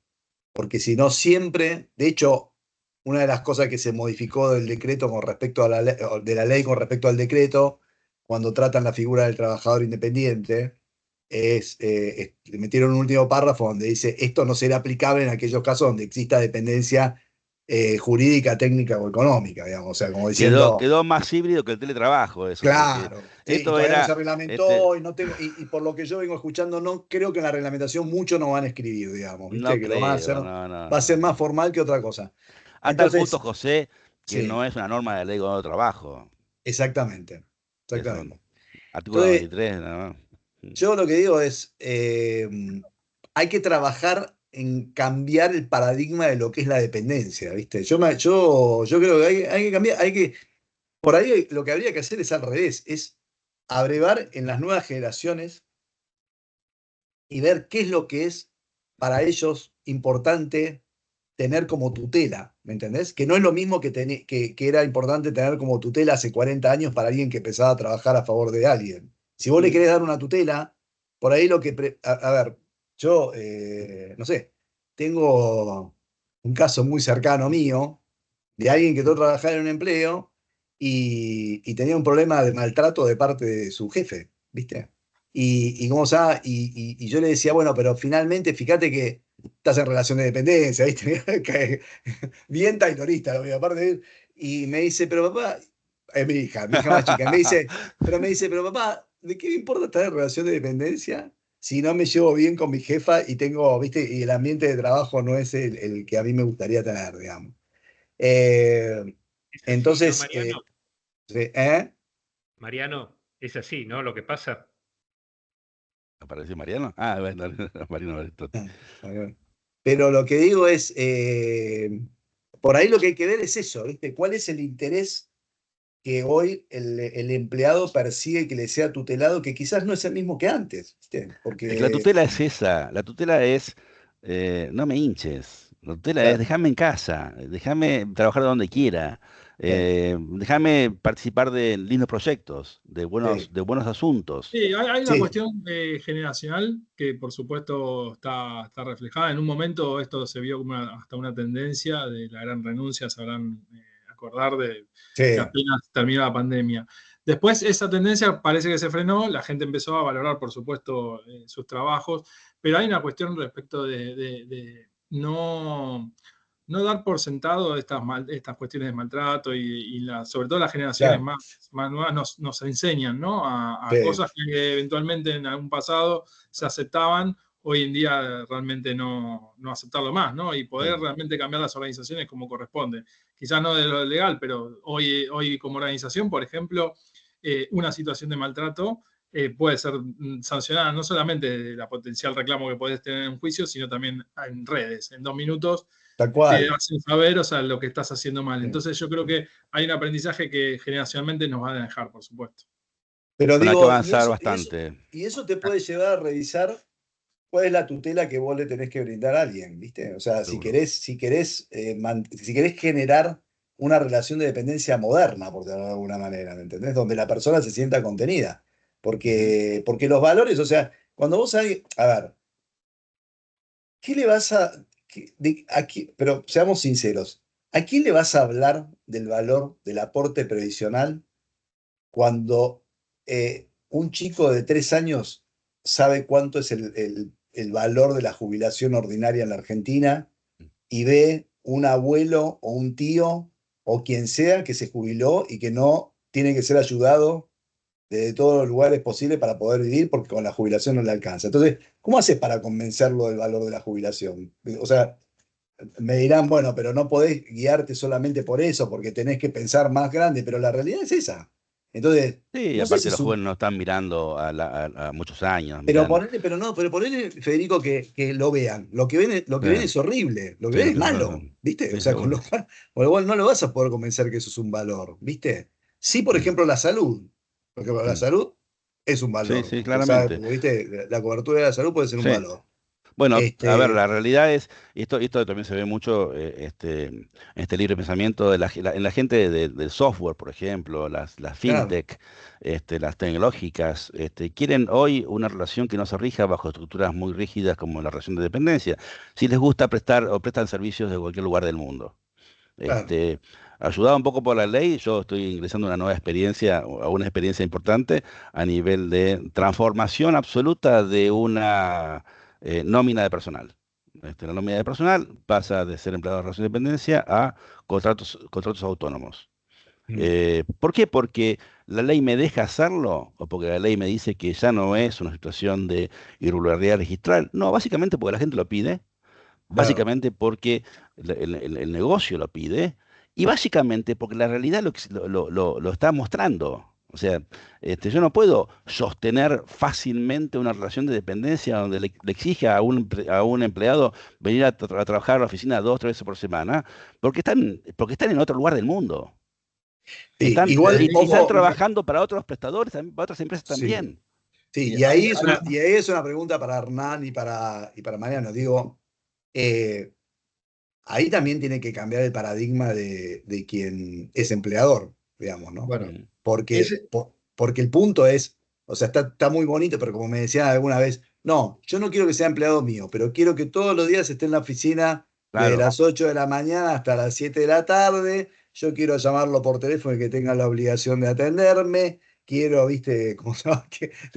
Porque si no, siempre, de hecho, una de las cosas que se modificó del decreto con respecto a de la ley con respecto al decreto, cuando tratan la figura del trabajador independiente, le metieron un último párrafo donde dice, esto no será aplicable en aquellos casos donde exista dependencia jurídica, técnica o económica, digamos, o sea, como diciendo, Quedó más híbrido que el teletrabajo, eso, porque claro, sí, y esto todavía no se era, reglamentó, y no tengo, y por lo que yo vengo escuchando, no creo que en la reglamentación mucho no van a escribir, digamos, ¿viste? no Que lo van a hacer, creo, no, no, va a ser no. más formal que otra cosa. A tal punto, Entonces, José, que sí, no es una norma de ley de trabajo, exactamente, es un exactamente. artículo Entonces, 93, nada más. yo lo que digo es, hay que trabajar en cambiar el paradigma de lo que es la dependencia, ¿viste? Yo creo que hay que cambiar, por ahí lo que habría que hacer es al revés, es abrevar en las nuevas generaciones y ver qué es lo que es para ellos importante tener como tutela, ¿me entendés? Que no es lo mismo que era importante tener como tutela hace 40 años para alguien que empezaba a trabajar a favor de alguien. Si vos le querés dar una tutela, por ahí a ver, yo, no sé, tengo un caso muy cercano mío de alguien que trabajaba en un empleo y tenía un problema de maltrato de parte de su jefe, ¿viste? ¿Cómo se llama? Y yo le decía, bueno, pero finalmente fíjate que estás en relación de dependencia, ¿viste? Que bien taylorista, lo mío, aparte de él. Y me dice, pero papá, es mi hija más chica, pero papá, ¿de qué me importa estar en relación de dependencia si no me llevo bien con mi jefa y tengo, ¿viste? Y el ambiente de trabajo no es el que a mí me gustaría tener, digamos. Eh, Es así, ¿no, entonces, Mariano? sí, ¿eh? Mariano, es así, ¿no? Lo que pasa. ¿Apareció Mariano? Ah, bueno, Mariano Aristóteles. Pero lo que digo es, por ahí lo que hay que ver es eso, ¿viste? ¿Cuál es el interés que hoy el empleado persigue que le sea tutelado, que quizás no es el mismo que antes, ¿viste? Es que la Porque, tutela es esa, la tutela es, no me hinches, la tutela es claro, déjame en casa, déjame trabajar donde quiera, sí, déjame participar de lindos proyectos, sí, de buenos asuntos. Sí, hay una sí, cuestión generacional que por supuesto está reflejada. En un momento esto se vio como hasta una tendencia de la gran renuncia, se habrán acordar de que sí, apenas terminó la pandemia. Después esa tendencia parece que se frenó, la gente empezó a valorar por supuesto sus trabajos, pero hay una cuestión respecto de no dar por sentado estas cuestiones de maltrato sobre todo las generaciones claro, más nuevas nos enseñan, ¿no? A sí, cosas que eventualmente en algún pasado se aceptaban, hoy en día realmente no aceptarlo más, ¿no? Y poder sí, realmente cambiar las organizaciones como corresponde. Quizás no de lo legal, pero hoy como organización, por ejemplo, una situación de maltrato puede ser sancionada no solamente de la potencial reclamo que podés tener en un juicio, sino también en redes. En 2 minutos tal te cual. hacen saber, o sea, lo que estás haciendo mal. Sí. Entonces yo creo que hay un aprendizaje que generacionalmente nos va a dejar, por supuesto. Pero Bueno, hay que digo, avanzar bastante. y eso te puede llevar a revisar cuál es la tutela que vos le tenés que brindar a alguien, ¿viste? O sea, Seguro. si querés generar una relación de dependencia moderna, por decirlo de alguna manera, ¿me entendés? Donde la persona se sienta contenida. Ujú. Porque los valores, o sea, cuando vos hay, a ver, ¿qué le vas pero seamos sinceros, ¿a quién le vas a hablar del valor del aporte previsional cuando un chico de 3 años sabe cuánto es el valor de la jubilación ordinaria en la Argentina y ve un abuelo o un tío o quien sea que se jubiló y que no tiene que ser ayudado desde todos los lugares posibles para poder vivir porque con la jubilación no le alcanza? Entonces, ¿cómo haces para convencerlo del valor de la jubilación? O sea, me dirán, bueno, pero no podés guiarte solamente por eso, porque tenés que pensar más grande, pero la realidad es esa. Entonces, Sí, no sé si aparte es los un... jóvenes no están mirando a muchos años, Pero miran. ponele, pero no, pero ponele, Federico, que lo vean. Lo que ven Sí, es horrible, lo que sí, ven lo es que no malo, lo- ¿viste? O sí, sea, seguro. con lo cual no lo vas a poder convencer que eso es un valor, ¿viste? Sí, por Mm, ejemplo, la salud. Por ejemplo, la mm. salud es un Sí, valor. sí, Se sabe, claramente. porque, ¿viste? La cobertura de la salud puede ser un Sí. valor. Bueno, a ver, Este, la realidad es, esto también se ve mucho en este libre pensamiento en la gente del software, por ejemplo, las claro, fintech, las tecnológicas, quieren hoy una relación que no se rija bajo estructuras muy rígidas como la relación de dependencia. Si les gusta prestar o prestan servicios de cualquier lugar del mundo. claro. Este, ayudado un poco por la ley, yo estoy ingresando a una nueva experiencia, a una experiencia importante a nivel de transformación absoluta de una nómina de personal. La nómina de personal pasa de ser empleado de relación de dependencia a contratos autónomos. Mm, ¿Por qué? Porque la ley me deja hacerlo o porque la ley me dice que ya no es una situación de irregularidad registral. No, básicamente porque la gente lo pide, claro. básicamente porque el negocio lo pide y básicamente porque la realidad lo está mostrando. O sea, yo no puedo sostener fácilmente una relación de dependencia donde le exige a un empleado venir a trabajar a la oficina 2 o 3 veces por semana, porque están en otro lugar del mundo. Sí, igual, Y están Federico, ojo, trabajando para otros prestadores, para otras empresas sí. también. Sí, y y ahí es Ahora, una pregunta para Hernán y para Mariano. Digo, eh, ahí también tiene que cambiar el paradigma de quien es empleador, digamos, ¿no? bueno, Mm, Porque, ese, porque el punto es, o sea, está muy bonito, pero como me decían alguna vez, no, yo no quiero que sea empleado mío, pero quiero que todos los días esté en la oficina desde claro. las 8 de la mañana hasta las 7 de la tarde. Yo quiero llamarlo por teléfono y que tenga la obligación de atenderme. Quiero, viste, como se llama,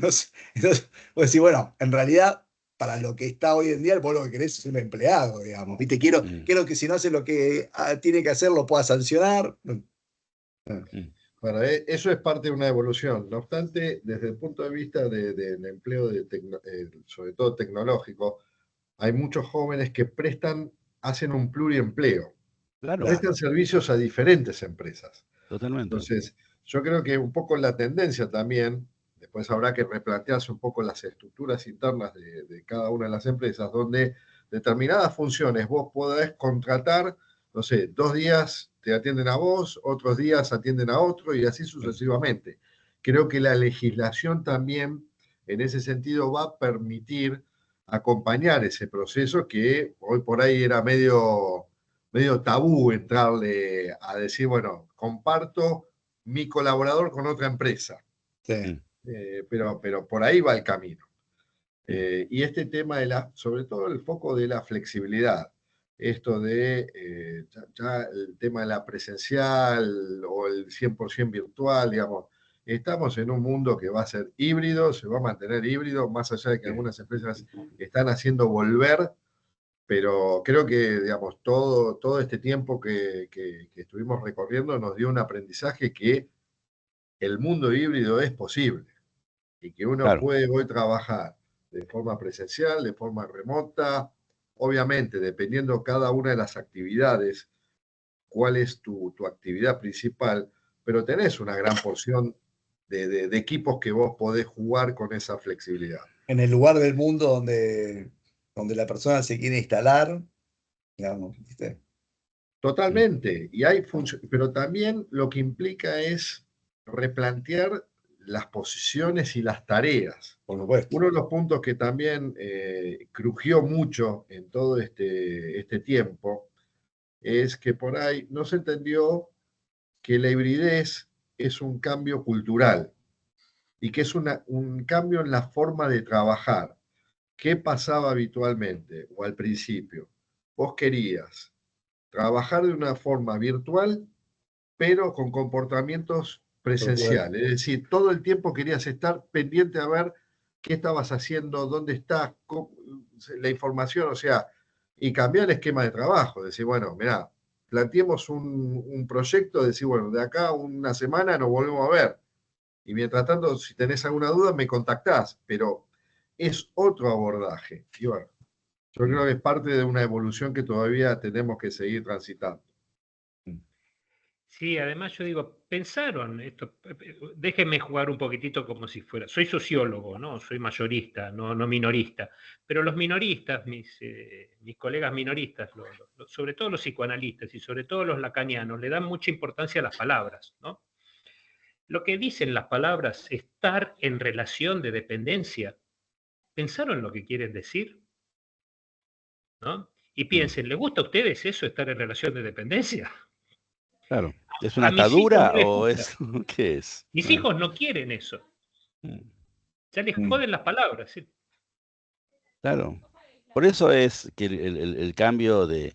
no sé. Entonces, pues decir, bueno, en realidad, para lo que está hoy en día, vos lo que querés es un empleado, digamos. Viste, quiero, Mm, quiero que si no hace lo que tiene que hacer, lo pueda sancionar. mm, bueno, eso es parte de una evolución. No obstante, desde el punto de vista del empleo, sobre todo tecnológico, hay muchos jóvenes que hacen un pluriempleo, claro, Claro, prestan servicios a diferentes empresas. totalmente. Entonces, yo creo que un poco la tendencia también, después habrá que replantearse un poco las estructuras internas de cada una de las empresas, donde determinadas funciones vos podés contratar, no sé, 2 días te atienden a vos, otros días atienden a otro y así sucesivamente. Creo que la legislación también en ese sentido va a permitir acompañar ese proceso que hoy por ahí era medio tabú entrarle a decir, bueno, comparto mi colaborador con otra empresa, sí. Mm, pero por ahí va el camino. mm. Y este tema sobre todo el foco de la flexibilidad, esto de ya el tema de la presencial o el 100% virtual, digamos, estamos en un mundo que va a ser híbrido, se va a mantener híbrido, más allá de que Sí. algunas empresas están haciendo volver, pero creo que, digamos, todo este tiempo que estuvimos recorriendo nos dio un aprendizaje que el mundo híbrido es posible y que uno Claro, puede hoy trabajar de forma presencial, de forma remota, obviamente, dependiendo cada una de las actividades, cuál es tu actividad principal, pero tenés una gran porción de equipos que vos podés jugar con esa flexibilidad. En el lugar del mundo donde la persona se quiere instalar, digamos, ¿viste? mm, Totalmente, pero también lo que implica es replantear las posiciones y las tareas. Por supuesto. Uno de los puntos que también crujió mucho en todo este tiempo es que por ahí no se entendió que la hibridez es un cambio cultural y que es un cambio en la forma de trabajar. ¿Qué pasaba habitualmente o al principio? Vos querías trabajar de una forma virtual pero con comportamientos Procura- presenciales. Es decir, todo el tiempo querías estar pendiente a ver qué estabas haciendo, dónde estás, la información, o sea, y cambiar el esquema de trabajo. Decir, bueno, mirá, planteemos un proyecto, decir, bueno, de acá a una semana nos volvemos a ver. Y mientras tanto, si tenés alguna duda, me contactás, pero es otro abordaje. Y bueno, Yo creo que es parte de una evolución que todavía tenemos que seguir transitando. Sí, además yo digo, pensaron esto, déjenme jugar un poquitito como si fuera, soy sociólogo, ¿no? Soy mayorista, no minorista, pero los minoristas, mis colegas minoristas, sobre todo los psicoanalistas y sobre todo los lacanianos, le dan mucha importancia a las palabras, ¿no? Lo que dicen las palabras estar en relación de dependencia, ¿pensaron lo que quieren decir? ¿No? Y piensen, ¿les gusta a ustedes eso, estar en relación de dependencia? Claro. ¿Es una A mis hijos no atadura les o gusta. es qué es? Mis hijos no quieren eso. Ya les joden las palabras. ¿Sí? Claro. Por eso es que el cambio de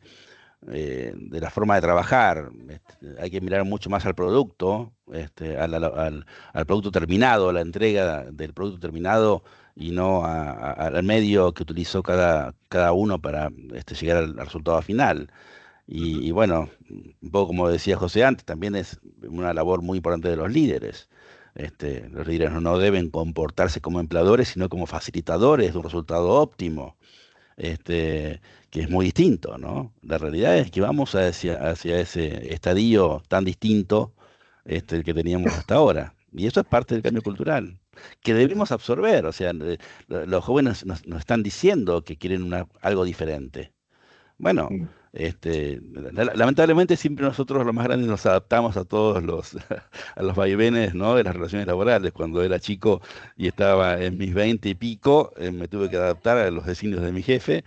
la forma de trabajar, hay que mirar mucho más al producto, al producto terminado, a la entrega del producto terminado y no al medio que utilizó cada uno para llegar al resultado final. Y bueno, un poco como decía José antes, también es una labor muy importante de los líderes. Los líderes no deben comportarse como empleadores, sino como facilitadores de un resultado óptimo, que es muy distinto, ¿no? La realidad es que vamos hacia ese estadio tan distinto, que teníamos hasta ahora. Y eso es parte del cambio cultural, que debemos absorber. O sea, los jóvenes nos están diciendo que quieren algo diferente. Bueno, lamentablemente siempre nosotros los más grandes nos adaptamos a todos a los vaivenes, ¿no? De las relaciones laborales. Cuando era chico y estaba en mis 20 y pico, me tuve que adaptar a los designios de mi jefe,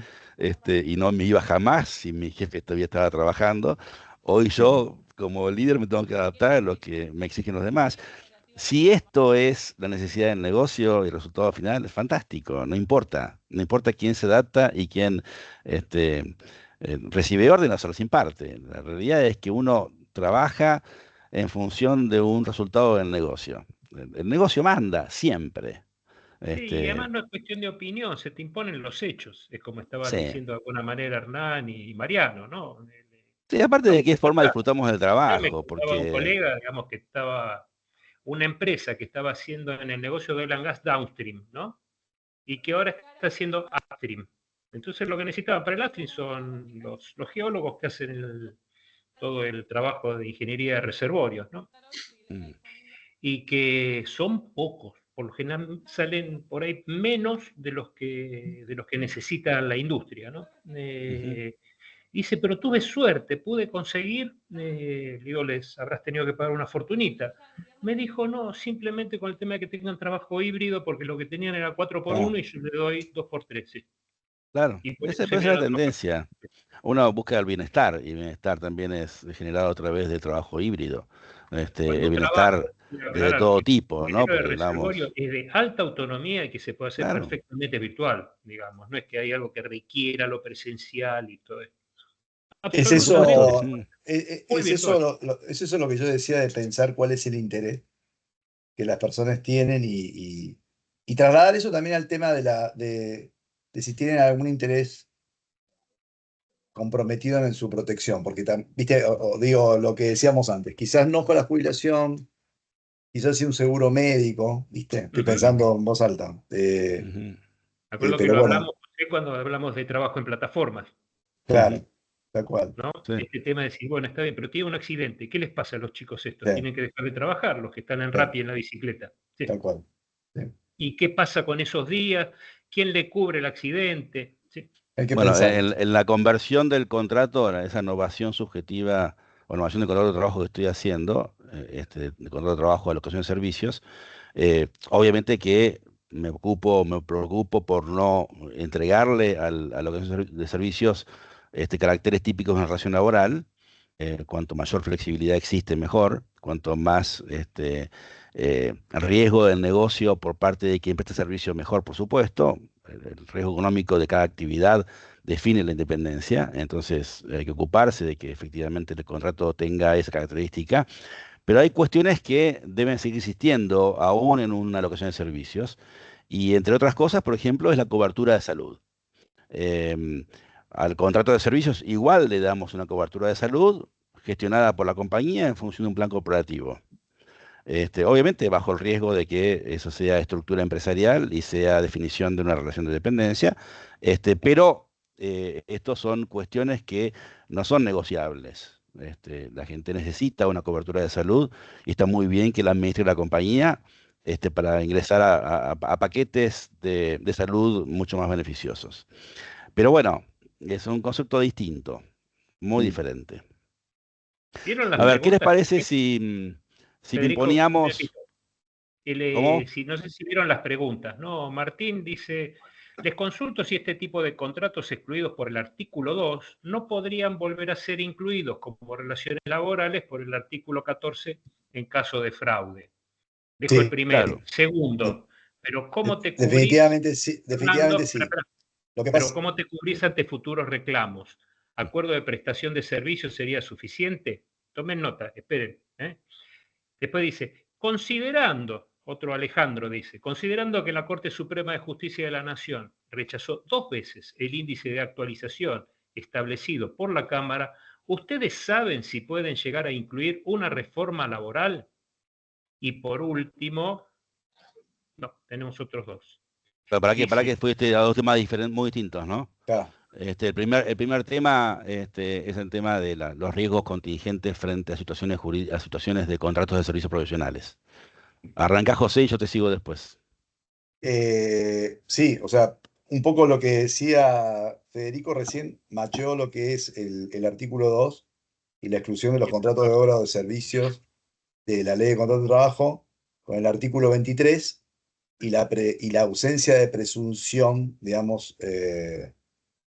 y no me iba jamás si mi jefe todavía estaba trabajando. Hoy yo, como líder, me tengo que adaptar a lo que me exigen los demás. Si esto es la necesidad del negocio y el resultado final, es fantástico, no importa, no importa quién se adapta y quién recibe órdenes o las imparte. La realidad es que uno trabaja en función de un resultado del negocio. El negocio manda siempre. Sí, y además no es cuestión de opinión, se te imponen los hechos, es como estaban Sí. diciendo de alguna manera Hernán y Mariano, ¿no? Sí, aparte de qué forma disfrutamos del Me trabajo, contaba un porque colega, digamos, que estaba, una empresa que estaba haciendo en el negocio de oil and gas downstream, ¿no? Y que ahora está haciendo upstream. Entonces lo que necesitaban para el upstream son los geólogos que hacen todo el trabajo de ingeniería de reservorios, ¿no? Y que son pocos, por lo general salen por ahí menos de los que necesita la industria, ¿no? Dice, pero tuve suerte, pude conseguir, digo, les habrás tenido que pagar una fortunita. Me dijo, no, simplemente con el tema de que tengan trabajo híbrido, porque lo que tenían era 4x1 y yo le doy 2x3. ¿Sí? claro, Y por esa eso se puede ser la viene tendencia. Uno busca el bienestar, y el bienestar también es generado a través del trabajo híbrido. El cuando trabaja, bienestar de aclarar, todo el tipo, ¿no? ingeniero de Porque reservorio hablamos, es de alta autonomía y que se puede hacer claro, perfectamente virtual, digamos. No es que hay algo que requiera lo presencial y todo esto. Es por supuesto. Absolutamente eso, muy virtual. es eso lo que yo decía de pensar cuál es el interés que las personas tienen y trasladar eso también al tema de si tienen algún interés comprometido en su protección, porque viste, o digo lo que decíamos antes, quizás no con la jubilación, quizás sí un seguro médico, viste, estoy pensando en voz alta. Me acuerdo que Pero lo bueno, hablamos cuando hablamos de trabajo en plataformas, claro, tal cual, ¿no? Sí. Este tema de decir, bueno, está bien, pero tiene un accidente, ¿qué les pasa a los chicos estos? sí, Tienen que dejar de trabajar, los que están en sí, Rappi en la bicicleta. Sí. tal cual. Sí. ¿Y qué pasa con esos días? ¿Quién le cubre el accidente? Sí. Hay que Bueno, pensar. en la conversión del contrato, esa innovación subjetiva o innovación del contrato de trabajo que estoy haciendo, de contrato de trabajo a locación de servicios, obviamente que me preocupo por no entregarle a la locación de servicios caracteres típicos de una relación laboral. Cuanto mayor flexibilidad existe, mejor. Cuanto más riesgo del negocio por parte de quien presta servicio, mejor, por supuesto. El riesgo económico de cada actividad define la independencia, entonces hay que ocuparse de que efectivamente el contrato tenga esa característica, pero hay cuestiones que deben seguir existiendo aún en una locación de servicios, y entre otras cosas, por ejemplo, es la cobertura de salud. Em, Al contrato de servicios igual le damos una cobertura de salud gestionada por la compañía en función de un plan corporativo. Obviamente bajo el riesgo de que eso sea estructura empresarial y sea definición de una relación de dependencia, pero estos son cuestiones que no son negociables. La gente necesita una cobertura de salud y está muy bien que la administre la compañía para ingresar a paquetes de salud mucho más beneficiosos. Pero bueno, es un concepto distinto, muy diferente. ¿Vieron las A ver, ¿qué les preguntas? parece si Federico, imponíamos... ¿Cómo? no sé si vieron las preguntas, ¿no? Martín dice, les consulto si este tipo de contratos excluidos por el artículo 2 no podrían volver a ser incluidos como relaciones laborales por el artículo 14 en caso de fraude. Dejo el Sí, primero. Claro. Segundo, pero ¿cómo te cubrís? Definitivamente sí, definitivamente Fernando, sí. espera. Lo que Pero pasa, ¿cómo te cubrís ante futuros reclamos? ¿Acuerdo de prestación de servicios sería suficiente? Tomen nota, esperen. Después dice, considerando, otro Alejandro dice, considerando que la Corte Suprema de Justicia de la Nación rechazó 2 veces el índice de actualización establecido por la Cámara, ¿ustedes saben si pueden llegar a incluir una reforma laboral? Y por último, no, tenemos otros 2. Pero para Dice, que fuiste a 2 temas muy distintos, ¿no? claro, El primer tema es el tema de los riesgos contingentes frente a situaciones de contratos de servicios profesionales. Arranca José y yo te sigo después. sí, o sea, un poco lo que decía Federico recién, macheó lo que es el artículo 2 y la exclusión de los contratos de obra o de servicios de la Ley de Contrato de Trabajo con el artículo 23 y la ausencia de presunción, digamos,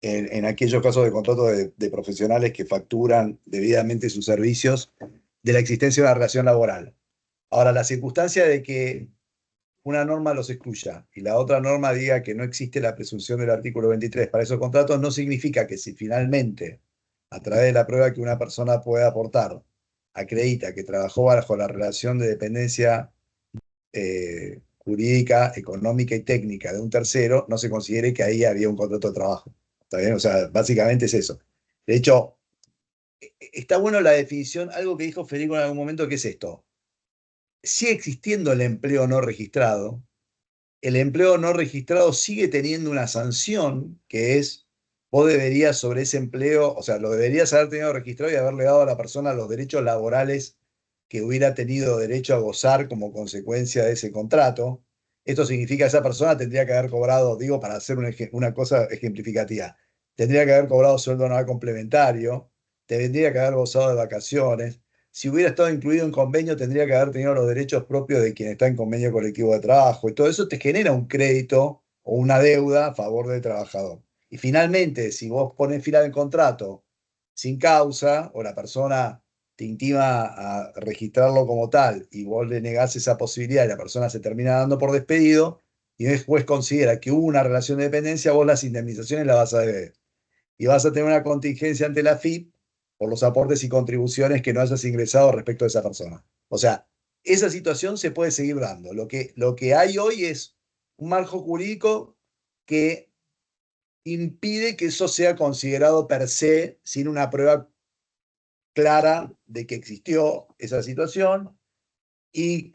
en aquellos casos de contratos de profesionales que facturan debidamente sus servicios de la existencia de una relación laboral. Ahora, la circunstancia de que una norma los excluya y la otra norma diga que no existe la presunción del artículo 23 para esos contratos no significa que si finalmente, a través de la prueba que una persona puede aportar, acredita que trabajó bajo la relación de dependencia jurídica, económica y técnica de un tercero, no se considere que ahí había un contrato de trabajo. ¿Está bien? O sea, básicamente es eso. De hecho, está bueno la definición, algo que dijo Federico en algún momento, que es esto. Sigue existiendo el empleo no registrado. El empleo no registrado sigue teniendo una sanción, que es, vos deberías sobre ese empleo, o sea, lo deberías haber tenido registrado y haberle dado a la persona los derechos laborales que hubiera tenido derecho a gozar como consecuencia de ese contrato. Esto significa que esa persona tendría que haber cobrado, digo, para hacer una cosa ejemplificativa, tendría que haber cobrado sueldo anual complementario, tendría que haber gozado de vacaciones. Si hubiera estado incluido en convenio, tendría que haber tenido los derechos propios de quien está en convenio colectivo de trabajo. Y todo eso te genera un crédito o una deuda a favor del trabajador. Y finalmente, si vos pones fin al contrato sin causa o la persona te intima a registrarlo como tal y vos le negás esa posibilidad y la persona se termina dando por despedido y después considera que hubo una relación de dependencia, vos las indemnizaciones las vas a deber. Y vas a tener una contingencia ante la AFIP por los aportes y contribuciones que no hayas ingresado respecto a esa persona. O sea, esa situación se puede seguir dando. Lo que hay hoy es un marco jurídico que impide que eso sea considerado per se sin una prueba clara de que existió esa situación y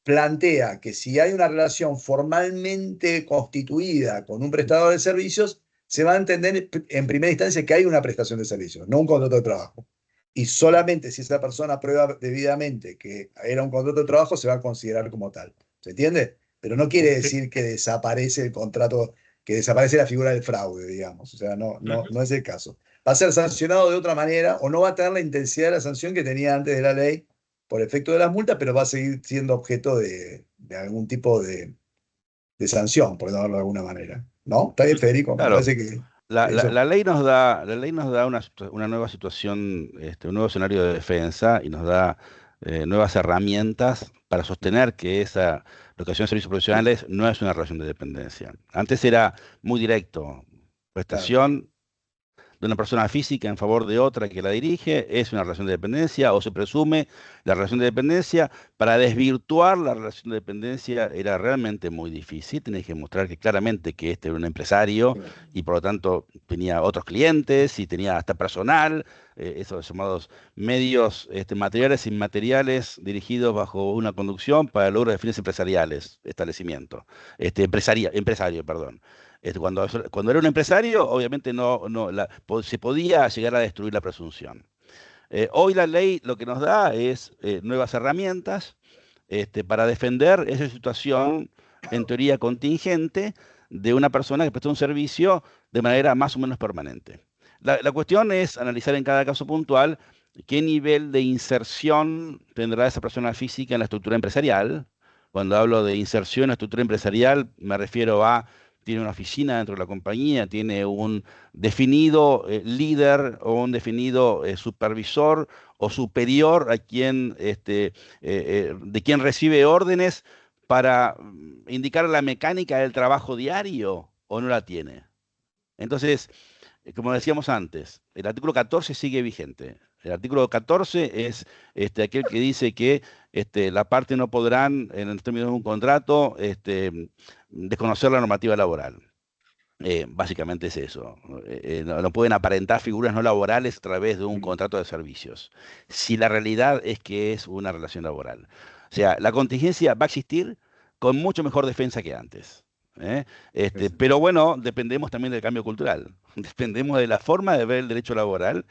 plantea que si hay una relación formalmente constituida con un prestador de servicios, se va a entender en primera instancia que hay una prestación de servicios, no un contrato de trabajo. Y solamente si esa persona prueba debidamente que era un contrato de trabajo, se va a considerar como tal. ¿Se entiende? Pero no quiere decir que desaparece el contrato, que desaparece la figura del fraude, digamos. O sea, no es el caso. Va a ser sancionado de otra manera o no va a tener la intensidad de la sanción que tenía antes de la ley por efecto de las multas, pero va a seguir siendo objeto de algún tipo de sanción, por llamarlo de alguna manera. ¿No? ¿Está bien, Federico? Me Claro, parece que la ley nos da una nueva situación, un nuevo escenario de defensa y nos da nuevas herramientas para sostener que esa locación de servicios profesionales no es una relación de dependencia. Antes era muy directo, prestación de una persona física en favor de otra que la dirige, es una relación de dependencia o se presume la relación de dependencia. Para desvirtuar la relación de dependencia era realmente muy difícil, tenés que mostrar que claramente que este era un empresario y por lo tanto tenía otros clientes y tenía hasta personal, esos llamados medios materiales e inmateriales dirigidos bajo una conducción para el logro de fines empresariales, establecimiento, empresario, perdón. Cuando era un empresario, obviamente se podía llegar a destruir la presunción. Hoy la ley lo que nos da es nuevas herramientas para defender esa situación, en teoría contingente, de una persona que presta un servicio de manera más o menos permanente. La cuestión es analizar en cada caso puntual qué nivel de inserción tendrá esa persona física en la estructura empresarial. Cuando hablo de inserción en la estructura empresarial, me refiero a tiene una oficina dentro de la compañía, tiene un definido líder o un definido supervisor o superior a quien, de quien recibe órdenes para indicar la mecánica del trabajo diario, o no la tiene. Entonces, como decíamos antes, el artículo 14 sigue vigente. El artículo 14 es aquel que dice que la parte no podrán, en el término de un contrato, desconocer la normativa laboral. Básicamente es eso. No pueden aparentar figuras no laborales a través de un contrato de servicios, si la realidad es que es una relación laboral. O sea, la contingencia va a existir con mucho mejor defensa que antes. Pero bueno, dependemos también del cambio cultural. Dependemos de la forma de ver el derecho laboral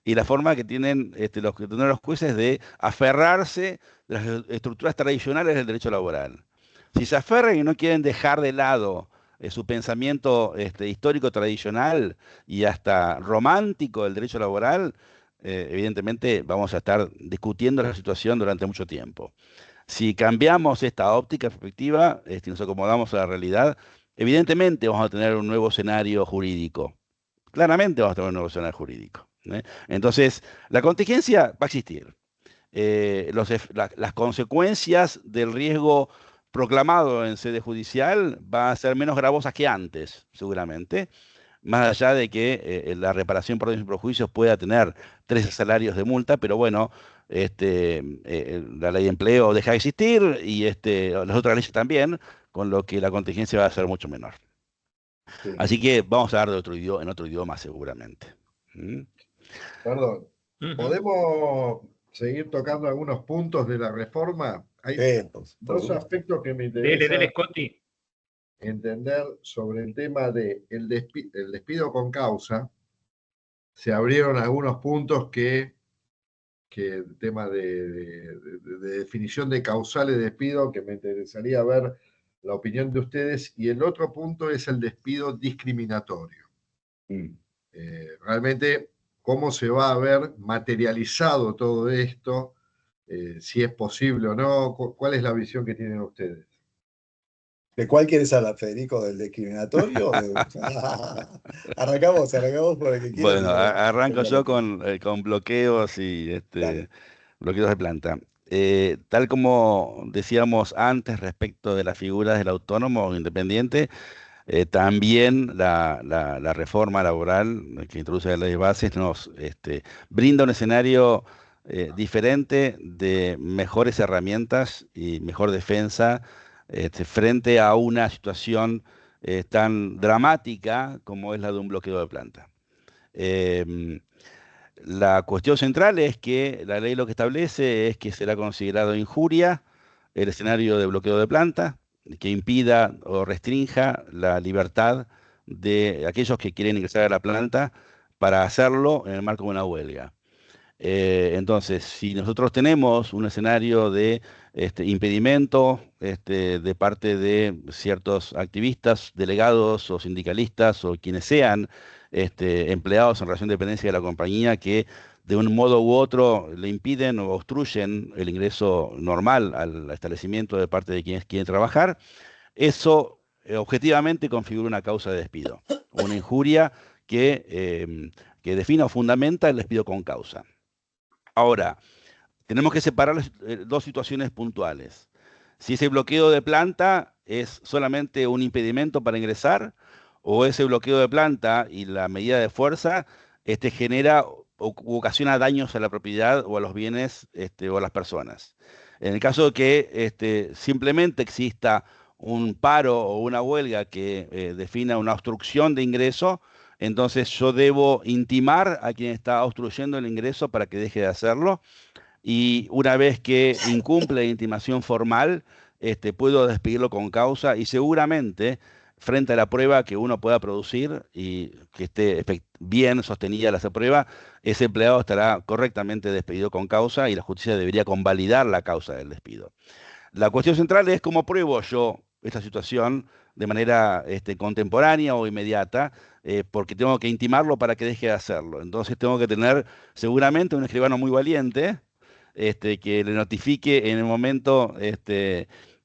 y la forma que tienen los jueces de aferrarse de las estructuras tradicionales del derecho laboral. Si se aferran y no quieren dejar de lado su pensamiento histórico tradicional y hasta romántico del derecho laboral, evidentemente vamos a estar discutiendo la situación durante mucho tiempo. Si cambiamos esta óptica, perspectiva, y nos acomodamos a la realidad, evidentemente vamos a tener un nuevo escenario jurídico. Claramente vamos a tener un nuevo escenario jurídico. Entonces, la contingencia va a existir. Las consecuencias del riesgo proclamado en sede judicial van a ser menos gravosas que antes, seguramente, más allá de que la reparación por daños y perjuicios pueda tener 13 salarios de multa, pero bueno, la ley de empleo deja de existir y las otras leyes también, con lo que la contingencia va a ser mucho menor. Sí. Así que vamos a hablar en otro idioma seguramente. Perdón, ¿podemos seguir tocando algunos puntos de la reforma? Hay dos aspectos que me interesan Dele, Scotty. entender sobre el tema del el despido con causa. Se abrieron algunos puntos que el tema de definición de causales de despido, que me interesaría ver la opinión de ustedes, y el otro punto es el despido discriminatorio. Realmente, ¿cómo se va a ver materializado todo esto? Si es posible o no, ¿cuál es la visión que tienen ustedes? ¿De cuál quieres hablar, Federico? ¿Del discriminatorio? Arrancamos por el que quieras. Bueno, arranco yo con bloqueos y bloqueos de planta. Tal como decíamos antes respecto de las figuras del autónomo o independiente, también la reforma laboral que introduce la ley de bases nos brinda un escenario diferente de mejores herramientas y mejor defensa frente a una situación tan dramática como es la de un bloqueo de planta. La cuestión central es que la ley lo que establece es que será considerado injuria el escenario de bloqueo de planta, que impida o restrinja la libertad de aquellos que quieren ingresar a la planta para hacerlo en el marco de una huelga. Entonces, si nosotros tenemos un escenario de impedimento de parte de ciertos activistas, delegados o sindicalistas o quienes sean empleados en relación de dependencia de la compañía que de un modo u otro le impiden o obstruyen el ingreso normal al establecimiento de parte de quienes quieren trabajar, eso objetivamente configura una causa de despido, una injuria que define o fundamenta el despido con causa. Ahora, tenemos que separar dos situaciones puntuales. Si ese bloqueo de planta es solamente un impedimento para ingresar, o ese bloqueo de planta y la medida de fuerza genera o ocasiona daños a la propiedad o a los bienes o a las personas. En el caso de que simplemente exista un paro o una huelga que defina una obstrucción de ingreso, entonces yo debo intimar a quien está obstruyendo el ingreso para que deje de hacerlo. Y una vez que incumple la intimación formal, puedo despedirlo con causa y seguramente frente a la prueba que uno pueda producir y que esté bien sostenida esa prueba, ese empleado estará correctamente despedido con causa y la justicia debería convalidar la causa del despido. La cuestión central es cómo pruebo yo esta situación de manera contemporánea o inmediata, porque tengo que intimarlo para que deje de hacerlo. Entonces tengo que tener seguramente un escribano muy valiente, que le notifique en el momento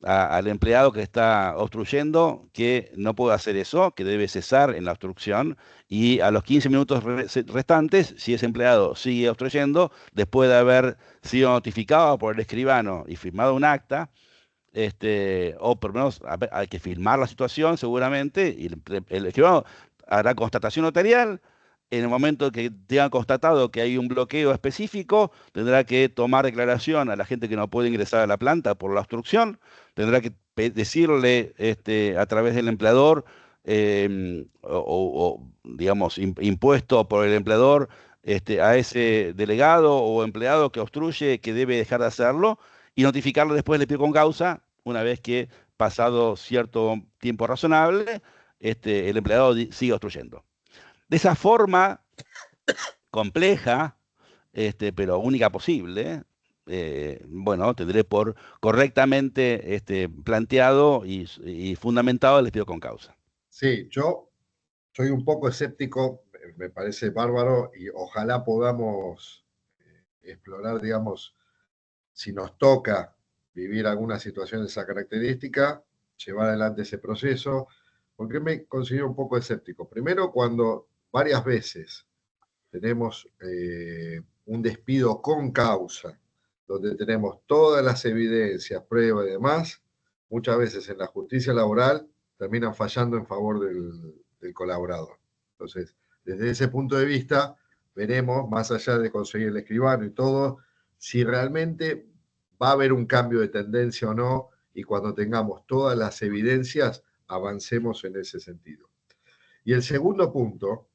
al empleado que está obstruyendo que no puede hacer eso, que debe cesar en la obstrucción, y a los 15 minutos restantes, si ese empleado sigue obstruyendo, después de haber sido notificado por el escribano y firmado un acta, o por lo menos hay que filmar la situación seguramente, y el escribano hará constatación notarial. En el momento que tenga constatado que hay un bloqueo específico, tendrá que tomar declaración a la gente que no puede ingresar a la planta por la obstrucción, tendrá que decirle a través del empleador, digamos, impuesto por el empleador a ese delegado o empleado que obstruye que debe dejar de hacerlo, y notificarlo después del despido con causa, una vez que pasado cierto tiempo razonable, el empleado sigue obstruyendo. De esa forma compleja, pero única posible, bueno, tendré por correctamente planteado y fundamentado el despido con causa. Sí, yo soy un poco escéptico, me parece bárbaro y ojalá podamos explorar, digamos, si nos toca vivir alguna situación de esa característica, llevar adelante ese proceso, porque me considero un poco escéptico. Primero, cuando varias veces tenemos un despido con causa, donde tenemos todas las evidencias, pruebas y demás, muchas veces en la justicia laboral terminan fallando en favor del colaborador. Entonces, desde ese punto de vista, veremos, más allá de conseguir el escribano y todo, si realmente va a haber un cambio de tendencia o no, y cuando tengamos todas las evidencias, avancemos en ese sentido. Y el segundo punto,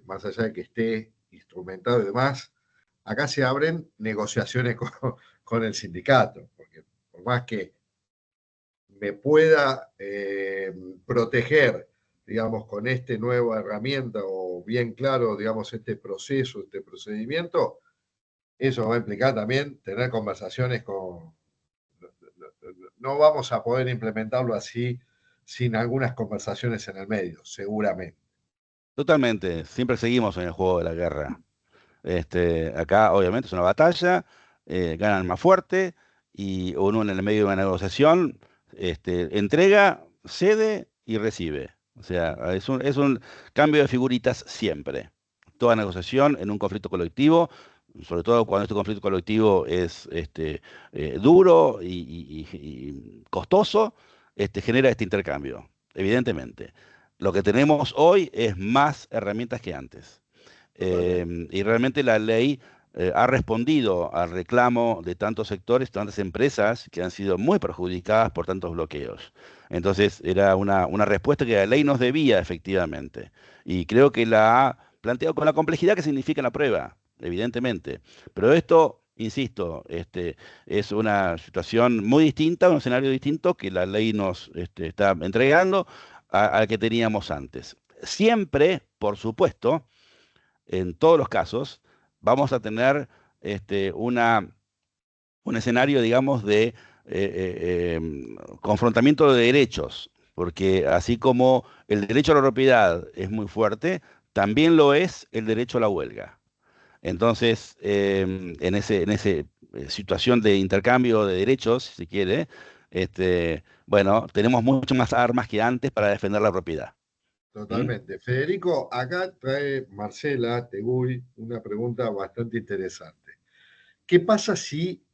más allá de que esté instrumentado y demás, acá se abren negociaciones con el sindicato, porque por más que me pueda proteger, digamos, con esta nueva herramienta o bien claro, digamos, este proceso, este procedimiento, eso va a implicar también tener conversaciones con... No vamos a poder implementarlo así sin algunas conversaciones en el medio, seguramente. Totalmente, siempre seguimos en el juego de la guerra. Acá obviamente es una batalla, gana el más fuerte, y uno en el medio de una negociación entrega, cede y recibe. O sea, es un cambio de figuritas siempre. Toda negociación en un conflicto colectivo, sobre todo cuando este conflicto colectivo es duro y costoso, genera este intercambio, evidentemente. Lo que tenemos hoy es más herramientas que antes. Y realmente la ley ha respondido al reclamo de tantos sectores, tantas empresas que han sido muy perjudicadas por tantos bloqueos. Entonces era una respuesta que la ley nos debía efectivamente. Y creo que la ha planteado con la complejidad que significa la prueba, evidentemente. Pero esto, insisto, es una situación muy distinta, un escenario distinto que la ley nos está entregando al que teníamos antes. Siempre, por supuesto, en todos los casos, vamos a tener un escenario, digamos, de confrontamiento de derechos, porque así como el derecho a la propiedad es muy fuerte, también lo es el derecho a la huelga. Entonces, en ese situación de intercambio de derechos, si se quiere, bueno, tenemos mucho más armas que antes para defender la propiedad. Totalmente. Federico, acá trae Marcela Teguy una pregunta bastante interesante. ¿Qué pasa si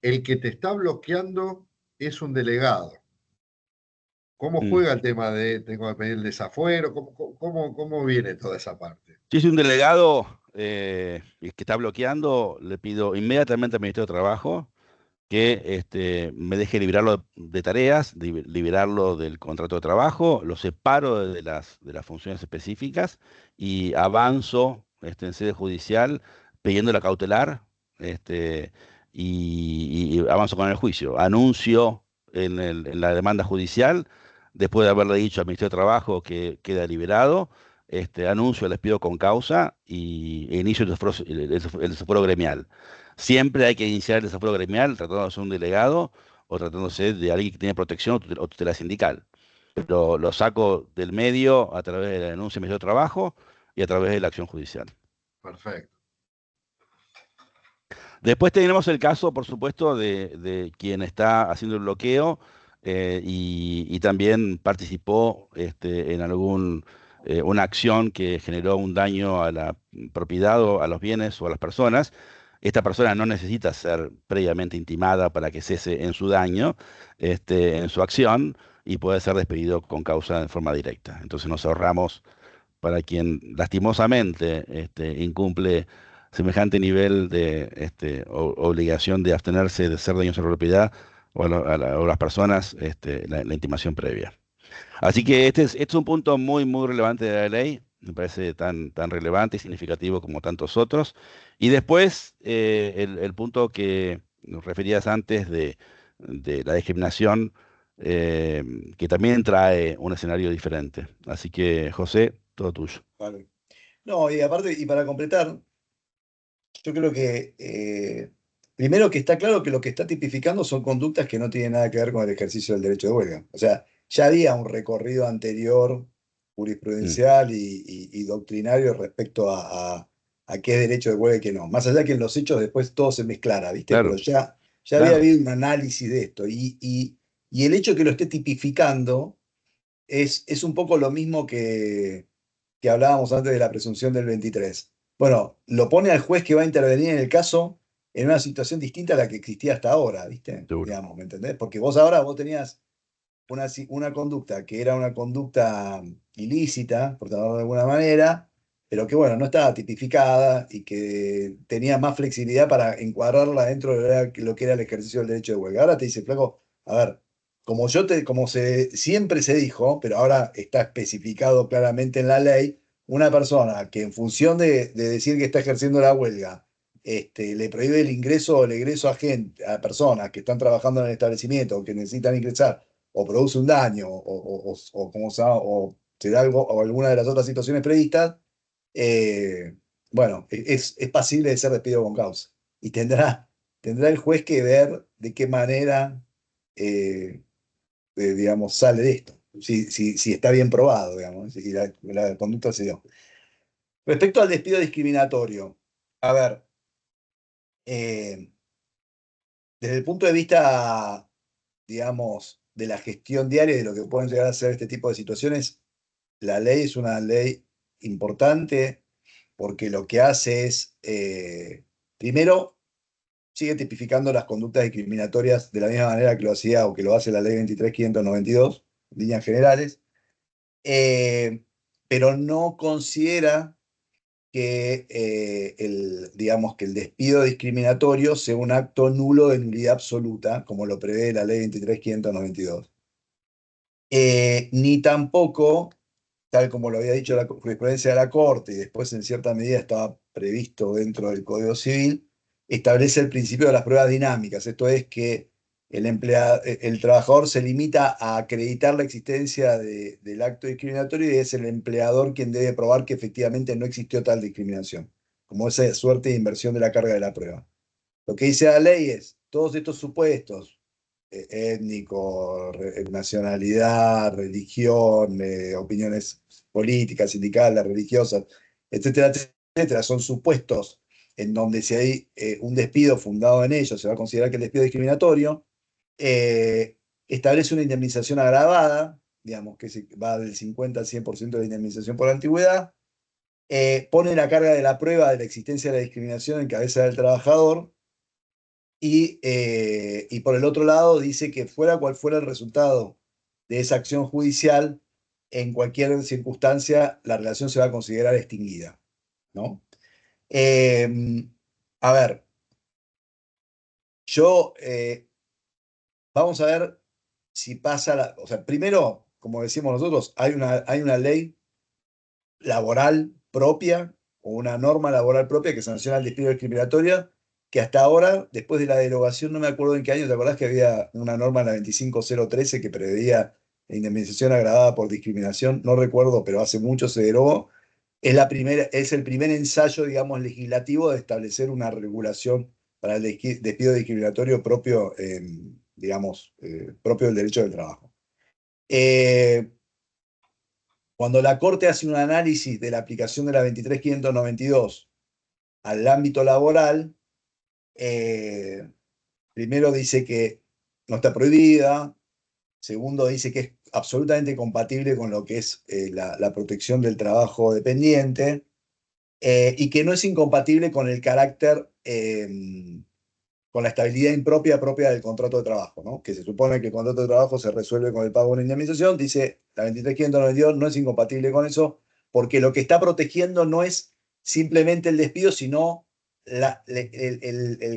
el que te está bloqueando es un delegado? ¿Cómo juega el tema de tengo que pedir el desafuero? ¿Cómo viene toda esa parte? Si es un delegado que está bloqueando, le pido inmediatamente al Ministerio de Trabajo que me deje liberarlo de tareas, liberarlo del contrato de trabajo, lo separo de las funciones específicas y avanzo en sede judicial pidiendo la cautelar y avanzo con el juicio. Anuncio en la demanda judicial después de haberle dicho al Ministerio de Trabajo que queda liberado, anuncio el despido con causa e inicio el desafuero gremial. Siempre hay que iniciar el desafuero gremial tratándose de un delegado o tratándose de alguien que tiene protección o tutela sindical. Pero lo saco del medio a través de la denuncia del Ministerio de Trabajo y a través de la acción judicial. Perfecto. Después tenemos el caso, por supuesto, de quien está haciendo el bloqueo y también participó en una acción que generó un daño a la propiedad o a los bienes o a las personas. Esta persona no necesita ser previamente intimada para que cese en su daño, en su acción, y puede ser despedido con causa en forma directa. Entonces nos ahorramos para quien lastimosamente incumple semejante nivel de obligación de abstenerse de ser dañoso a la propiedad o a las personas, la intimación previa. Así que este es un punto muy, muy relevante de la ley, me parece tan relevante y significativo como tantos otros. Y después, el punto que nos referías antes de la discriminación, que también trae un escenario diferente. Así que, José, todo tuyo. Vale. No, y aparte, y para completar, yo creo que primero que está claro que lo que está tipificando son conductas que no tienen nada que ver con el ejercicio del derecho de huelga. O sea, ya había un recorrido anterior jurisprudencial y doctrinario respecto a qué es derecho de huelga y qué no. Más allá que en los hechos después todo se mezclara, ¿viste? Claro, Pero ya había claro. habido un análisis de esto. Y el hecho de que lo esté tipificando es un poco lo mismo que hablábamos antes de la presunción del 23. Bueno, lo pone al juez que va a intervenir en el caso en una situación distinta a la que existía hasta ahora, ¿viste? Seguro. Digamos, ¿me entendés? Porque vos tenías una conducta que era una conducta ilícita, por llamarlo de alguna manera, pero que, bueno, no estaba tipificada y que tenía más flexibilidad para encuadrarla dentro de lo que era el ejercicio del derecho de huelga. Ahora te dice, flaco, a ver, siempre se dijo, pero ahora está especificado claramente en la ley, una persona que en función de decir que está ejerciendo la huelga, le prohíbe el ingreso o el egreso a personas que están trabajando en el establecimiento o que necesitan ingresar, o produce un daño, o se da algo, o alguna de las otras situaciones previstas, bueno, es pasible de ser despido con causa. Y tendrá el juez que ver de qué manera digamos, sale de esto, si está bien probado, digamos, si la conducta se dio. Respecto al despido discriminatorio, a ver, desde el punto de vista, digamos, de la gestión diaria y de lo que pueden llegar a ser este tipo de situaciones, la ley es una ley importante porque lo que hace es, primero, sigue tipificando las conductas discriminatorias de la misma manera que lo hacía o que lo hace la ley 23.592, en líneas generales, pero no considera que, digamos, que el despido discriminatorio sea un acto nulo de nulidad absoluta, como lo prevé la ley 23.592. Ni tampoco, tal como lo había dicho la jurisprudencia de la Corte y después en cierta medida estaba previsto dentro del Código Civil, establece el principio de las pruebas dinámicas. Esto es que el trabajador se limita a acreditar la existencia del acto discriminatorio y es el empleador quien debe probar que efectivamente no existió tal discriminación, como esa suerte de inversión de la carga de la prueba. Lo que dice la ley es, todos estos supuestos, étnico, nacionalidad, religión, opiniones políticas, sindicales, religiosas, etcétera, etcétera, son supuestos en donde si hay un despido fundado en ellos, se va a considerar que el despido es discriminatorio, establece una indemnización agravada, digamos que va del 50 al 100% de la indemnización por antigüedad, pone la carga de la prueba de la existencia de la discriminación en cabeza del trabajador, y por el otro lado dice que fuera cual fuera el resultado de esa acción judicial, en cualquier circunstancia la relación se va a considerar extinguida, ¿no? A ver, vamos a ver si pasa, o sea, primero, como decimos nosotros, hay una ley laboral propia o una norma laboral propia que sanciona el despido discriminatorio, que hasta ahora, después de la derogación, no me acuerdo en qué año, ¿te acordás que había una norma en la 25013 que preveía indemnización agravada por discriminación, no recuerdo, pero hace mucho se derogó. Es el primer ensayo, digamos, legislativo de establecer una regulación para el despido discriminatorio propio, digamos, propio del derecho del trabajo. Cuando la Corte hace un análisis de la aplicación de la 23.592 al ámbito laboral, primero dice que no está prohibida, segundo dice que es absolutamente compatible con lo que es la protección del trabajo dependiente, y que no es incompatible con el carácter, con la estabilidad impropia propia del contrato de trabajo, ¿no? Que se supone que el contrato de trabajo se resuelve con el pago de una indemnización. Dice la 23.592 no es incompatible con eso, porque lo que está protegiendo no es simplemente el despido, sino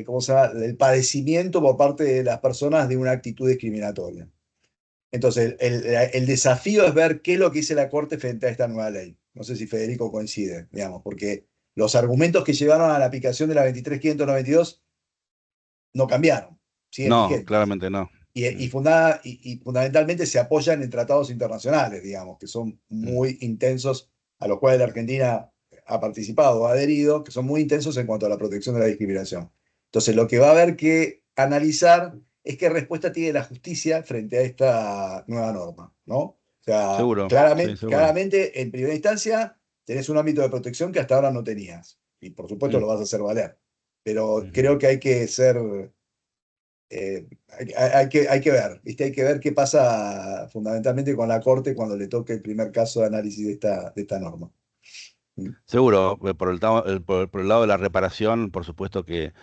¿cómo se llama? El padecimiento por parte de las personas de una actitud discriminatoria. Entonces, el desafío es ver qué es lo que dice la Corte frente a esta nueva ley. No sé si Federico coincide, digamos, porque los argumentos que llevaron a la aplicación de la 23.592 no cambiaron, siguen No, vigentes. claramente no. Y fundamentalmente se apoyan en tratados internacionales, digamos, que son muy intensos, a los cuales la Argentina ha participado o ha adherido, que son muy intensos en cuanto a la protección de la discriminación. Entonces, lo que va a haber que analizar es qué respuesta tiene la justicia frente a esta nueva norma, ¿no? O sea, Seguro, sí, claramente, seguro. claramente, en primera instancia, tenés un ámbito de protección que hasta ahora no tenías. Y por supuesto lo vas a hacer valer. Pero creo que hay que ser... hay que ver, ¿viste? Hay que ver qué pasa fundamentalmente con la Corte cuando le toque el primer caso de análisis de esta norma. Seguro, por el lado de la reparación, por supuesto que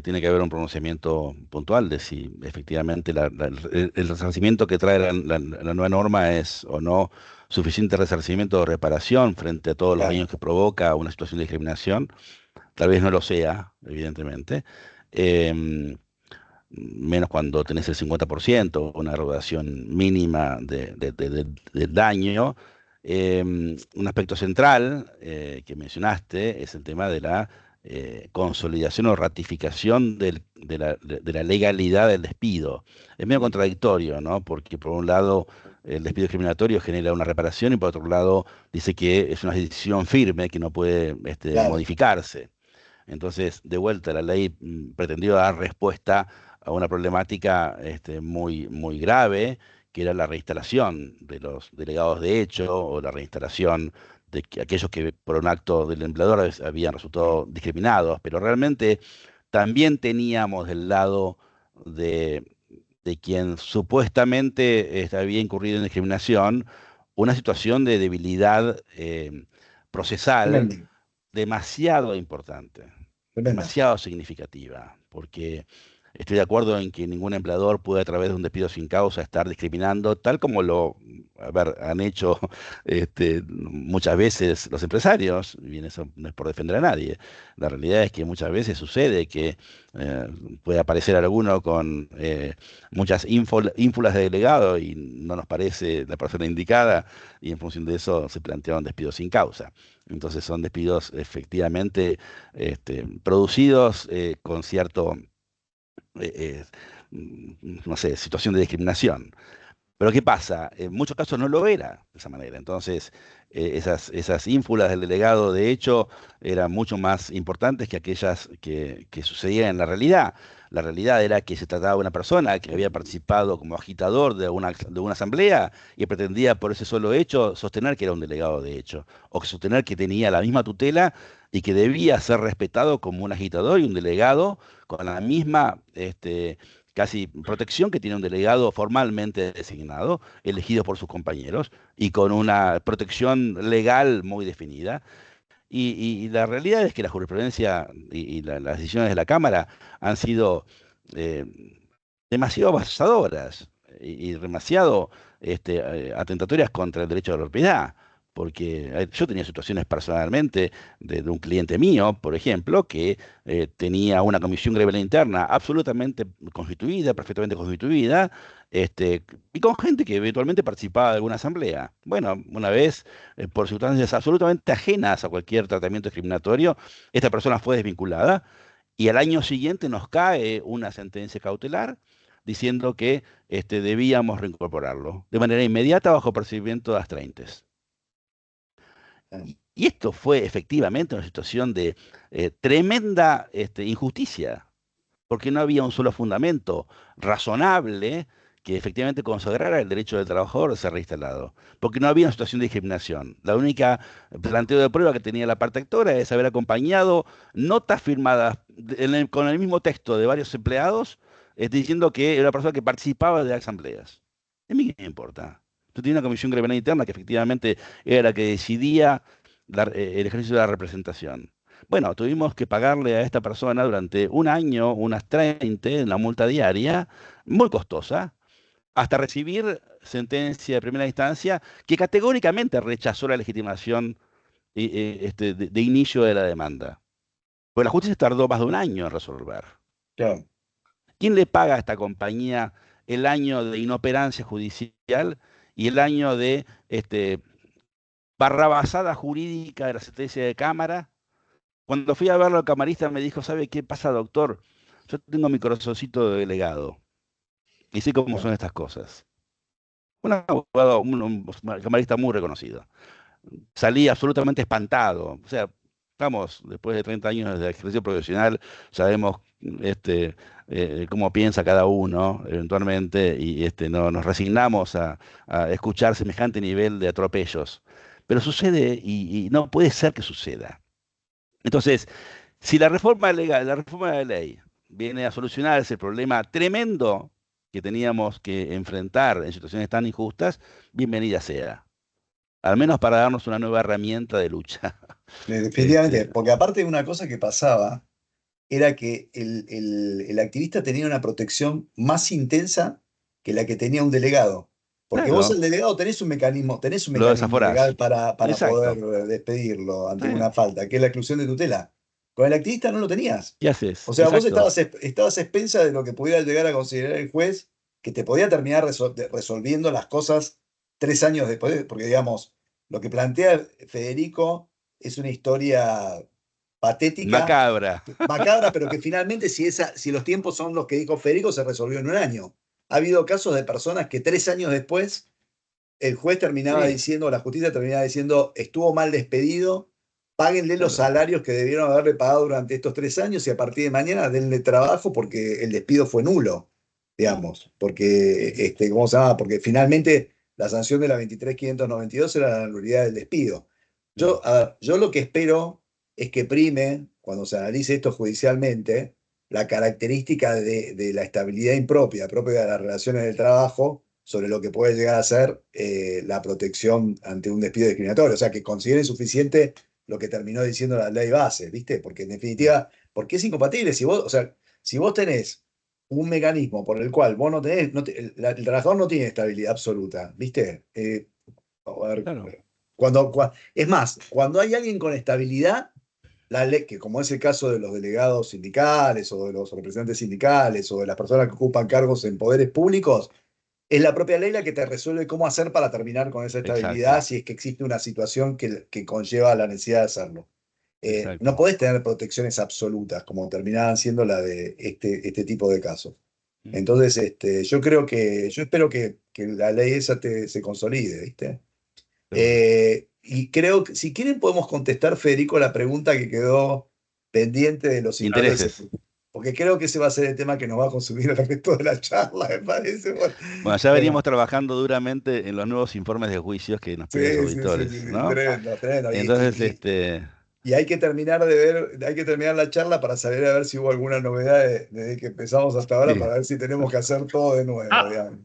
tiene que haber un pronunciamiento puntual de si efectivamente el resarcimiento que trae la nueva norma es o no suficiente resarcimiento o reparación frente a todos los Claro. daños que provoca una situación de discriminación. Tal vez no lo sea, evidentemente. Menos cuando tenés el 50%, una recaudación mínima del daño. Un aspecto central que mencionaste es el tema de la consolidación o ratificación de la legalidad del despido. Es medio contradictorio, ¿no? Porque por un lado el despido discriminatorio genera una reparación y por otro lado dice que es una decisión firme que no puede Claro. modificarse. Entonces, de vuelta, la ley pretendió dar respuesta a una problemática muy, muy grave, que era la reinstalación de los delegados de hecho o la reinstalación de aquellos que por un acto del empleador habían resultado discriminados, pero realmente también teníamos del lado de quien supuestamente había incurrido en discriminación una situación de debilidad procesal Tremendo, demasiado importante, tremendo. demasiado significativa, porque estoy de acuerdo en que ningún empleador puede a través de un despido sin causa estar discriminando, tal como han hecho muchas veces los empresarios, y eso no es por defender a nadie. La realidad es que muchas veces sucede que puede aparecer alguno con muchas ínfulas de delegado y no nos parece la persona indicada, y en función de eso se plantea un despido sin causa. Entonces son despidos efectivamente producidos con cierto, no sé, situación de discriminación. Pero ¿qué pasa? En muchos casos no lo era de esa manera. Entonces, esas ínfulas del delegado, de hecho, eran mucho más importantes que aquellas que sucedían en la realidad. La realidad era que se trataba de una persona que había participado como agitador de una asamblea y pretendía por ese solo hecho sostener que era un delegado de hecho, o sostener que tenía la misma tutela y que debía ser respetado como un agitador y un delegado con la misma casi protección que tiene un delegado formalmente designado, elegido por sus compañeros, y con una protección legal muy definida. Y la realidad es que la jurisprudencia y las decisiones de la Cámara han sido eh, demasiado avasalladoras y demasiado atentatorias contra el derecho de la propiedad. Porque yo tenía situaciones personalmente de un cliente mío, por ejemplo, que tenía una comisión gremial interna absolutamente constituida, perfectamente constituida, y con gente que eventualmente participaba de alguna asamblea. Bueno, una vez, por circunstancias absolutamente ajenas a cualquier tratamiento discriminatorio, esta persona fue desvinculada y al año siguiente nos cae una sentencia cautelar diciendo que debíamos reincorporarlo de manera inmediata bajo procedimiento de las 30. Y esto fue efectivamente una situación de tremenda injusticia, porque no había un solo fundamento razonable que efectivamente consagrara el derecho del trabajador a ser reinstalado, porque no había una situación de discriminación. La única planteo de prueba que tenía la parte actora es haber acompañado notas firmadas con el mismo texto de varios empleados, diciendo que era una persona que participaba de las asambleas. ¿A mí qué me importa? Yo tenía una comisión gremial interna que efectivamente era la que decidía el ejercicio de la representación. Bueno, tuvimos que pagarle a esta persona durante un año, unas 30, una multa diaria, muy costosa, hasta recibir sentencia de primera instancia que categóricamente rechazó la legitimación de inicio de la demanda. Pues la justicia tardó más de un año en resolver. Claro. ¿Quién le paga a esta compañía el año de inoperancia judicial y el año de barrabasada jurídica de la sentencia de Cámara? Cuando fui a verlo al camarista me dijo, ¿sabe qué pasa, doctor? Yo tengo mi corazoncito de delegado y sé cómo son estas cosas. Un abogado, un camarista muy reconocido. Salí absolutamente espantado. O sea, estamos, después de 30 años de ejercicio profesional, sabemos cómo piensa cada uno eventualmente y no, nos resignamos a escuchar semejante nivel de atropellos. Pero sucede y no puede ser que suceda. Entonces, si la reforma legal, la reforma de la ley viene a solucionar ese problema tremendo que teníamos que enfrentar en situaciones tan injustas, bienvenida sea. Al menos para darnos una nueva herramienta de lucha. Definitivamente, porque aparte de una cosa que pasaba, era que el activista tenía una protección más intensa que la que tenía un delegado. Porque Claro. vos, el delegado, tenés un mecanismo Lo desaforás. legal para Exacto. poder despedirlo ante una falta, que es la exclusión de tutela. Con el activista no lo tenías. ¿Qué haces? O sea, Exacto. vos estabas a expensa de lo que pudiera llegar a considerar el juez, que te podía terminar resolviendo las cosas 3 años después, porque digamos, lo que plantea Federico es una historia patética, Macabra, pero que finalmente si los tiempos son los que dijo Federico, se resolvió en un año. Ha habido casos de personas que 3 años después el juez terminaba diciendo, la justicia terminaba diciendo, estuvo mal despedido, páguenle los salarios que debieron haberle pagado durante estos 3 años y a partir de mañana denle trabajo porque el despido fue nulo, digamos, porque, ¿cómo se llama? Porque finalmente la sanción de la 23.592 era la nulidad del despido. Yo lo que espero es que prime, cuando se analice esto judicialmente, la característica de la estabilidad impropia, propia de las relaciones del trabajo, sobre lo que puede llegar a ser la protección ante un despido discriminatorio. O sea, que consideren suficiente lo que terminó diciendo la ley base, ¿viste? Porque en definitiva, porque es incompatible. Si vos tenés un mecanismo por el cual vos no tenés, el trabajador no tiene estabilidad absoluta, ¿viste? A ver, claro. Es más, cuando hay alguien con estabilidad, la ley, que como es el caso de los delegados sindicales o de los representantes sindicales o de las personas que ocupan cargos en poderes públicos, es la propia ley la que te resuelve cómo hacer para terminar con esa estabilidad. Exacto. Si es que existe una situación que conlleva la necesidad de hacerlo. No podés tener protecciones absolutas como terminaban siendo la de este tipo de casos. Entonces, yo espero que la ley esa se consolide, ¿viste? Y creo que, si quieren, podemos contestar, Federico, la pregunta que quedó pendiente de los intereses. Porque creo que ese va a ser el tema que nos va a consumir el resto de la charla, me parece. Bueno, ya veníamos trabajando duramente en los nuevos informes de juicios que nos piden los auditores, ¿no? Tremendo. Entonces, y hay que terminar la charla para saber a ver si hubo alguna novedad desde que empezamos hasta ahora, para ver si tenemos que hacer todo de nuevo, digamos.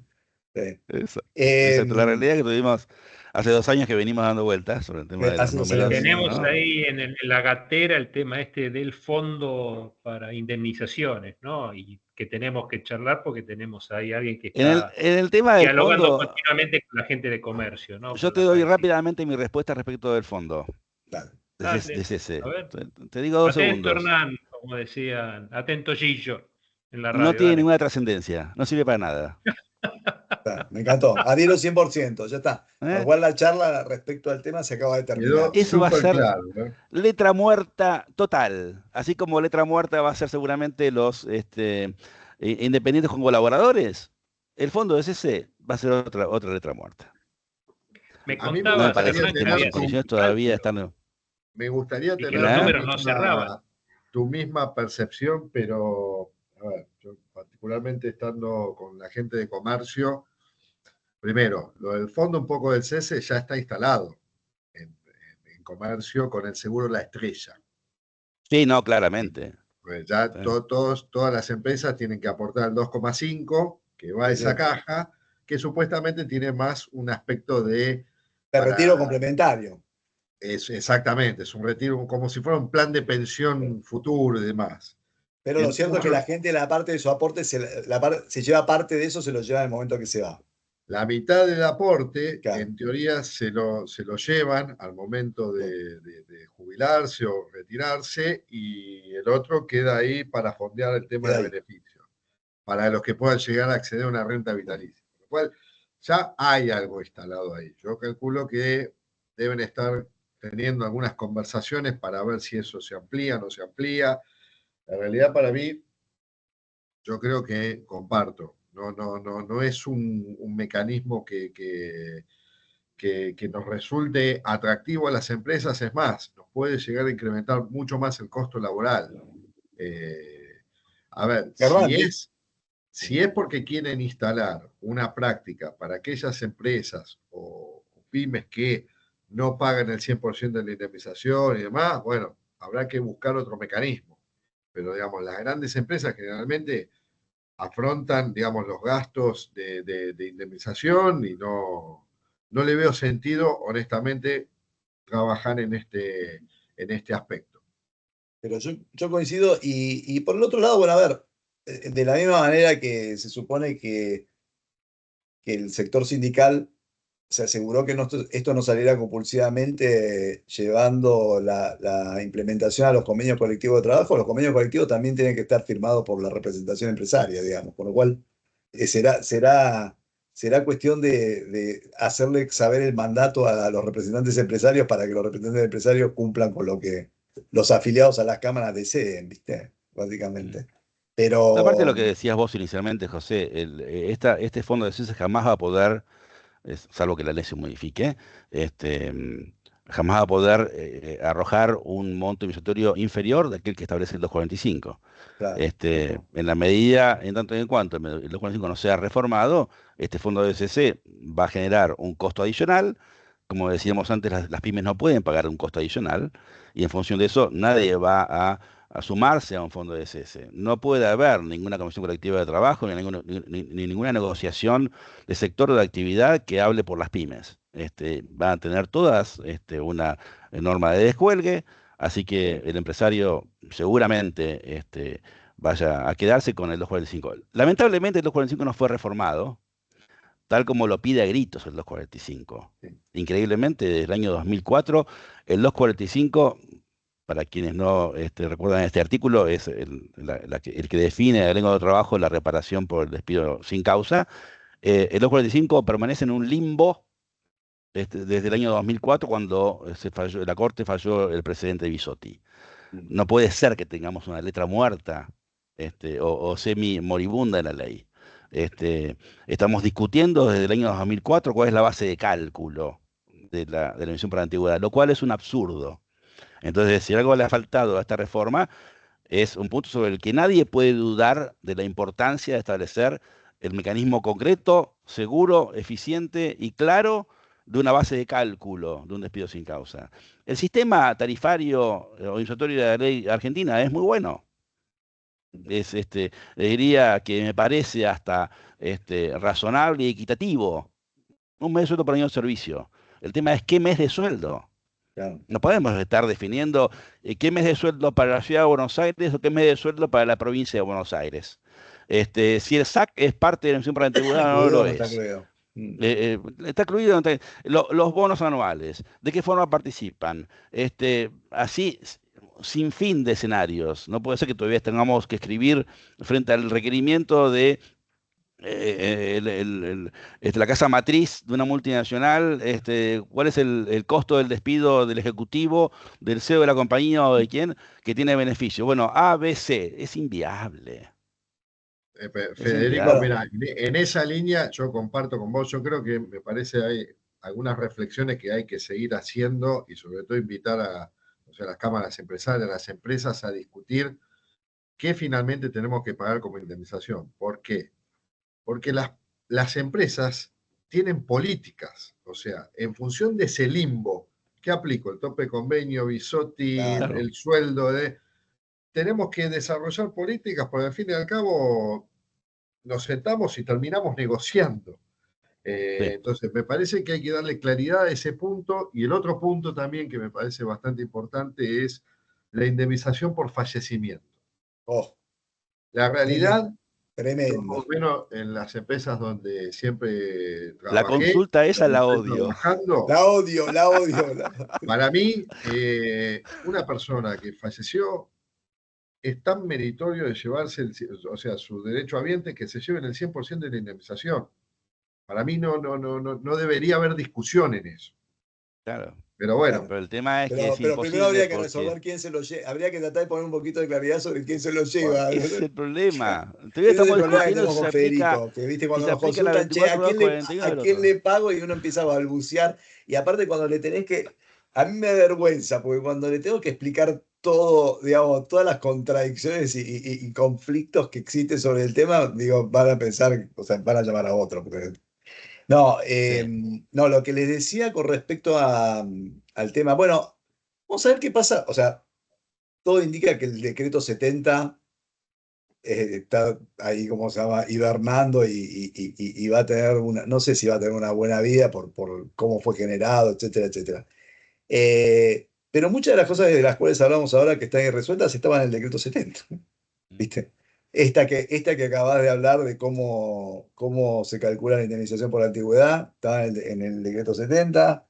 Sí. Exacto. La realidad es que tuvimos hace 2 años que venimos dando vueltas sobre el tema de los números. Tenemos ahí en la gatera el tema del fondo para indemnizaciones, ¿no? Y que tenemos que charlar porque tenemos ahí alguien que está en el tema del dialogando fondo, continuamente con la gente de comercio, ¿no? Yo te doy rápidamente mi respuesta respecto del fondo. Claro. Te digo 2 segundos. Atento, Hernán, como decían, atento Gillo en la radio. No tiene ninguna trascendencia, no sirve para nada. Me encantó, adhiero 100%, ya está. Igual la charla respecto al tema se acaba de terminar. Eso va a ser letra muerta total, así como letra muerta va a ser seguramente independientes con colaboradores, el fondo de cese va a ser otra letra muerta. Me A mí me No me contabas, parece gustaría Hernán, que que tenga las tener habías hecho condiciones un todavía cálculo están. Me gustaría y que tener los ¿Eh? números no cerraban. tu misma percepción, pero a ver, yo particularmente estando con la gente de comercio, primero, lo del fondo un poco del cese ya está instalado en comercio con el seguro La Estrella. Sí, no, claramente. Pues ya Sí. todas las empresas tienen que aportar el 2,5 que va a Sí, esa sí. caja, que supuestamente tiene más un aspecto de De retiro complementario. exactamente, es un retiro como si fuera un plan de pensión futuro y demás. Pero lo cierto es que la gente, la parte de su aporte, se lleva parte de eso, se lo lleva en el momento que se va. La mitad del aporte, Claro. en teoría, se lo llevan al momento de jubilarse o retirarse y el otro queda ahí para fondear el tema Queda de ahí. beneficios, para los que puedan llegar a acceder a una renta vitalicia. Con lo cual, ya hay algo instalado ahí. Yo calculo que deben estar teniendo algunas conversaciones para ver si eso se amplía o no se amplía. La realidad para mí, yo creo que comparto. No es un mecanismo que nos resulte atractivo a las empresas, es más, nos puede llegar a incrementar mucho más el costo laboral. A ver, si es porque quieren instalar una práctica para aquellas empresas o pymes que no pagan el 100% de la indemnización y demás, bueno, habrá que buscar otro mecanismo. Pero, digamos, las grandes empresas generalmente afrontan, digamos, los gastos de indemnización y no le veo sentido, honestamente, trabajar en este aspecto. Pero yo coincido. Y por el otro lado, bueno, a ver, de la misma manera que se supone que el sector sindical se aseguró que esto no saliera compulsivamente llevando la implementación a los convenios colectivos de trabajo, los convenios colectivos también tienen que estar firmados por la representación empresaria, digamos, con lo cual será cuestión de hacerle saber el mandato a los representantes empresarios para que los representantes empresarios cumplan con lo que los afiliados a las cámaras deseen, ¿viste? Básicamente. Aparte de lo Pero, que decías vos inicialmente, José, este fondo de cese jamás va a poder, salvo que la ley se modifique, jamás va a poder arrojar un monto indemnizatorio inferior de aquel que establece el 245. claro, En la medida, en tanto y en cuanto el 245 no sea reformado, este fondo de CC va a generar un costo adicional. Como decíamos antes, las pymes no pueden pagar un costo adicional y en función de eso nadie va a sumarse a un fondo de cese. No puede haber ninguna comisión colectiva de trabajo ni ninguna negociación de sector de actividad que hable por las pymes. Van a tener todas una norma de descuelgue, así que el empresario seguramente vaya a quedarse con el 245. Lamentablemente el 245 no fue reformado, tal como lo pide a gritos el 245. sí. Increíblemente, desde el año 2004, el 245, para quienes no recuerdan este artículo, es el que define el lengua de trabajo la reparación por el despido sin causa. El 245 permanece en un limbo desde el año 2004, cuando la Corte falló el precedente de Bisotti. No puede ser que tengamos una letra muerta o semi moribunda en la ley. Estamos discutiendo desde el año 2004 cuál es la base de cálculo de la emisión por antigüedad, lo cual es un absurdo. Entonces, si algo le ha faltado a esta reforma, es un punto sobre el que nadie puede dudar de la importancia de establecer el mecanismo concreto, seguro, eficiente y claro de una base de cálculo de un despido sin causa. El sistema tarifario o indemnizatorio de la ley argentina es muy bueno. Le diría que me parece hasta razonable y equitativo. Un mes de sueldo por año de servicio. El tema es qué mes de sueldo. Claro. No podemos estar definiendo qué mes de sueldo para la ciudad de Buenos Aires o qué mes de sueldo para la provincia de Buenos Aires. Si el SAC es parte de la emisión por antigüedad, no Incluido lo o no está es. incluido. Está incluido los bonos anuales, de qué forma participan, así sin fin de escenarios. No puede ser que todavía tengamos que escribir frente al requerimiento de la casa matriz de una multinacional, cuál es el costo del despido del ejecutivo, del CEO de la compañía o de quién que tiene beneficio. Bueno, A, B, C, es inviable. Federico, Claro. mira, en esa línea yo comparto con vos, yo creo que me parece hay algunas reflexiones que hay que seguir haciendo y sobre todo invitar a, o sea, las cámaras empresarias, a las empresas a discutir qué finalmente tenemos que pagar como indemnización. ¿Por qué? Porque las empresas tienen políticas, o sea, en función de ese limbo, ¿qué aplico? El tope de convenio, Bisotti, Claro. el sueldo de... Tenemos que desarrollar políticas, porque al fin y al cabo nos sentamos y terminamos negociando. Sí. Entonces, me parece que hay que darle claridad a ese punto. Y el otro punto también que me parece bastante importante es la indemnización por fallecimiento. Oh, La realidad, yo por tremendo. lo menos en las empresas donde siempre La trabajé, consulta esa donde la estoy odio. trabajando, La odio, la odio. para mí, una persona que falleció es tan meritorio de llevarse, o sea, su derecho habiente, que se lleven el 100% de la indemnización. Para mí no debería haber discusión en eso. Claro. Pero bueno, Pero el tema es que es Pero primero imposible habría que porque resolver quién se lo lleva. Habría que tratar de poner un poquito de claridad sobre quién se lo bueno, lleva. ese es el problema. Todavía Ese es el estamos problema que discutiendo tenemos si se con aplica, Federico, que viste si cuando se nos aplica la consultan, che, 24 horas 41 a del quién otro. le pago? Y uno empieza a balbucear. Y aparte cuando le tenés que, a mí me da vergüenza, porque cuando le tengo que explicar todo, digamos, todas las contradicciones y conflictos que existen sobre el tema, digo, van a pensar, o sea, van a llamar a otro. No, Sí. no, lo que les decía con respecto al tema, bueno, vamos a ver qué pasa, o sea, todo indica que el decreto 70 está ahí, como se llama, hibernando y va a tener una, no sé si va a tener una buena vida por cómo fue generado, etcétera, etcétera. Pero muchas de las cosas de las cuales hablamos ahora que están irresueltas estaban en el decreto 70, ¿viste? Esta que acabas de hablar de cómo se calcula la indemnización por la antigüedad, estaba en el decreto 70.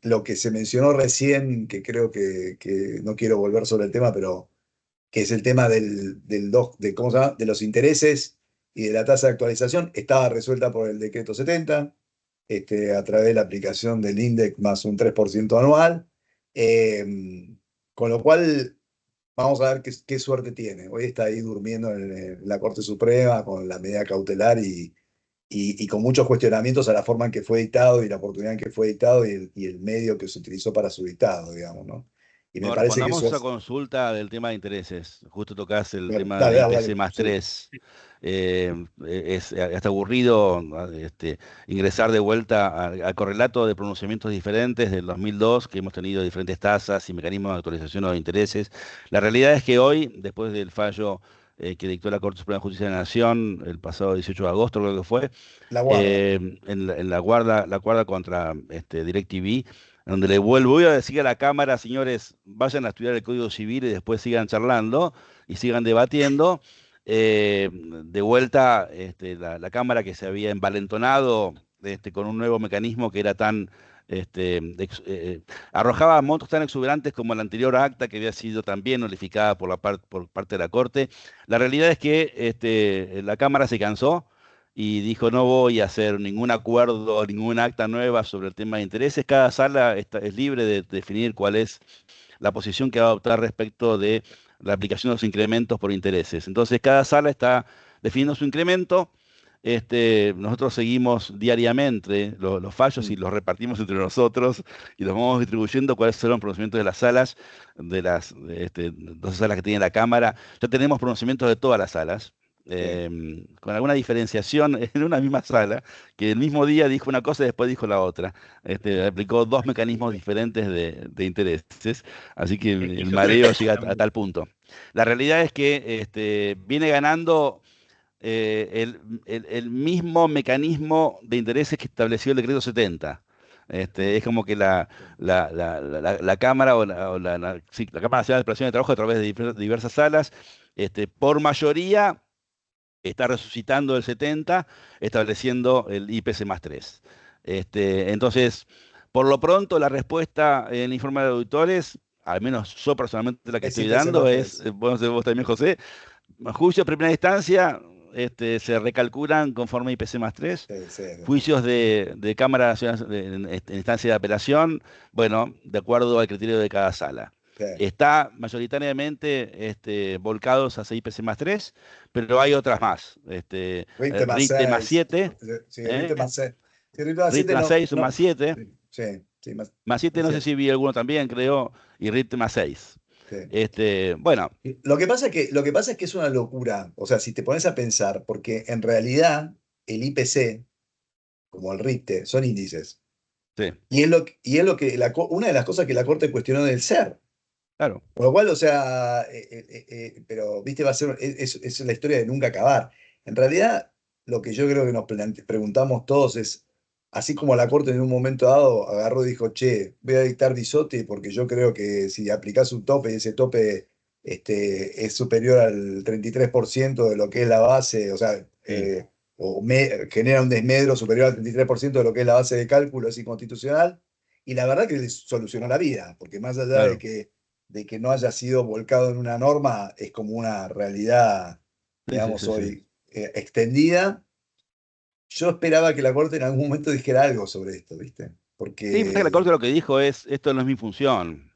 Lo que se mencionó recién, que creo que no quiero volver sobre el tema, pero que es el tema ¿cómo se llama? De los intereses y de la tasa de actualización, estaba resuelta por el decreto 70, a través de la aplicación del INDEC más un 3% anual. Con lo cual, vamos a ver qué suerte tiene. Hoy está ahí durmiendo en la Corte Suprema con la medida cautelar y con muchos cuestionamientos a la forma en que fue dictado y la oportunidad en que fue dictado y el medio que se utilizó para su dictado, digamos, ¿no? Y me Bueno, parece que respondamos eso esa es... consulta del tema de intereses. Justo tocas el Bueno, tema dale, de dale, IPC dale. más Sí. 3. Es hasta aburrido ingresar de vuelta al correlato de pronunciamientos diferentes del 2002, que hemos tenido diferentes tasas y mecanismos de actualización de los intereses. La realidad es que hoy, después del fallo que dictó la Corte Suprema de Justicia de la Nación el pasado 18 de agosto, creo que fue, La guarda. en la guarda contra DirecTV, donde le voy a decir a la Cámara, señores, vayan a estudiar el Código Civil y después sigan charlando y sigan debatiendo. De vuelta, la Cámara que se había envalentonado con un nuevo mecanismo que era tan, arrojaba montos tan exuberantes como la anterior acta que había sido también notificada por parte de la Corte. La realidad es que la Cámara se cansó y dijo no voy a hacer ningún acuerdo, ningún acta nueva sobre el tema de intereses. Cada sala es libre de definir cuál es la posición que va a adoptar respecto de la aplicación de los incrementos por intereses. Entonces cada sala está definiendo su incremento. Nosotros seguimos diariamente los fallos y los repartimos entre nosotros y los vamos distribuyendo cuáles son los pronunciamientos de las salas, de las 12 salas que tiene la Cámara. Ya tenemos pronunciamientos de todas las salas con alguna diferenciación en una misma sala, que el mismo día dijo una cosa y después dijo la otra. Aplicó dos mecanismos diferentes de intereses, así que el mareo llega a tal punto. La realidad es que viene ganando el mismo mecanismo de intereses que estableció el decreto 70. Es como que la Cámara sí, la Cámara Nacional de Exploración de Trabajo a través de diversas salas, por mayoría está resucitando el 70, estableciendo el IPC más 3. Entonces, por lo pronto, la respuesta en el informe de auditores, al menos yo personalmente la que Es estoy IPC dando más es, 3. vos también, José, juicios de primera instancia se recalculan conforme IPC más 3. Sí, sí. Juicios de Cámara Nacional en instancia de apelación, bueno, de acuerdo al criterio de cada sala. está mayoritariamente volcados hacia IPC más 3, pero hay otras más. RIT más 7. Sí, RIT más 6. Sí, RIT más RIT 7 más no, 6 o no. más 7. Sí, sí, Más 7 no sé si vi alguno también, creo, y RIT más 6. sí. Bueno. Lo que pasa es que es una locura. O sea, si te pones a pensar, porque en realidad el IPC, como el RIT, son índices. Sí. Y es lo que una de las cosas que la Corte cuestionó del ser. Claro. Por lo cual, o sea, pero, viste, va a ser, es la historia de nunca acabar. En realidad, lo que yo creo que nos preguntamos todos es, así como la Corte en un momento dado agarró y dijo, che, voy a dictar Bisotti porque yo creo que si aplicás un tope y ese tope es superior al 33% de lo que es la base, o sea, genera un desmedro superior al 33% de lo que es la base de cálculo, es inconstitucional. Y la verdad que les solucionó la vida, porque más allá Claro. de que no haya sido volcado en una norma, es como una realidad, digamos, Sí. hoy extendida. Yo esperaba que la Corte en algún momento dijera algo sobre esto, ¿viste? Porque... Sí, la Corte lo que dijo es, esto no es mi función.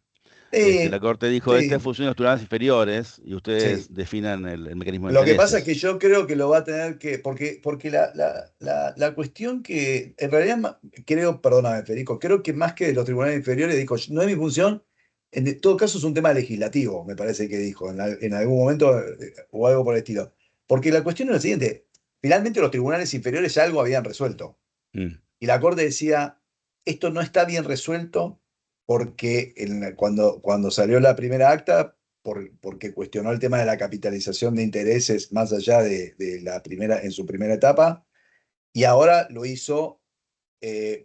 La Corte dijo, esta es función de los tribunales inferiores y ustedes sí. definan el mecanismo de Lo que pasa es intereses. que yo creo que lo va a tener que, porque la cuestión que, en realidad, creo, perdóname, Federico, creo que más que de los tribunales inferiores, dijo, no es mi función, en todo caso es un tema legislativo, me parece que dijo, en algún momento, o algo por el estilo. Porque la cuestión es la siguiente, finalmente los tribunales inferiores ya algo habían resuelto, y la Corte decía, esto no está bien resuelto porque cuando salió la primera acta, porque cuestionó el tema de la capitalización de intereses más allá de en su primera etapa, y ahora lo hizo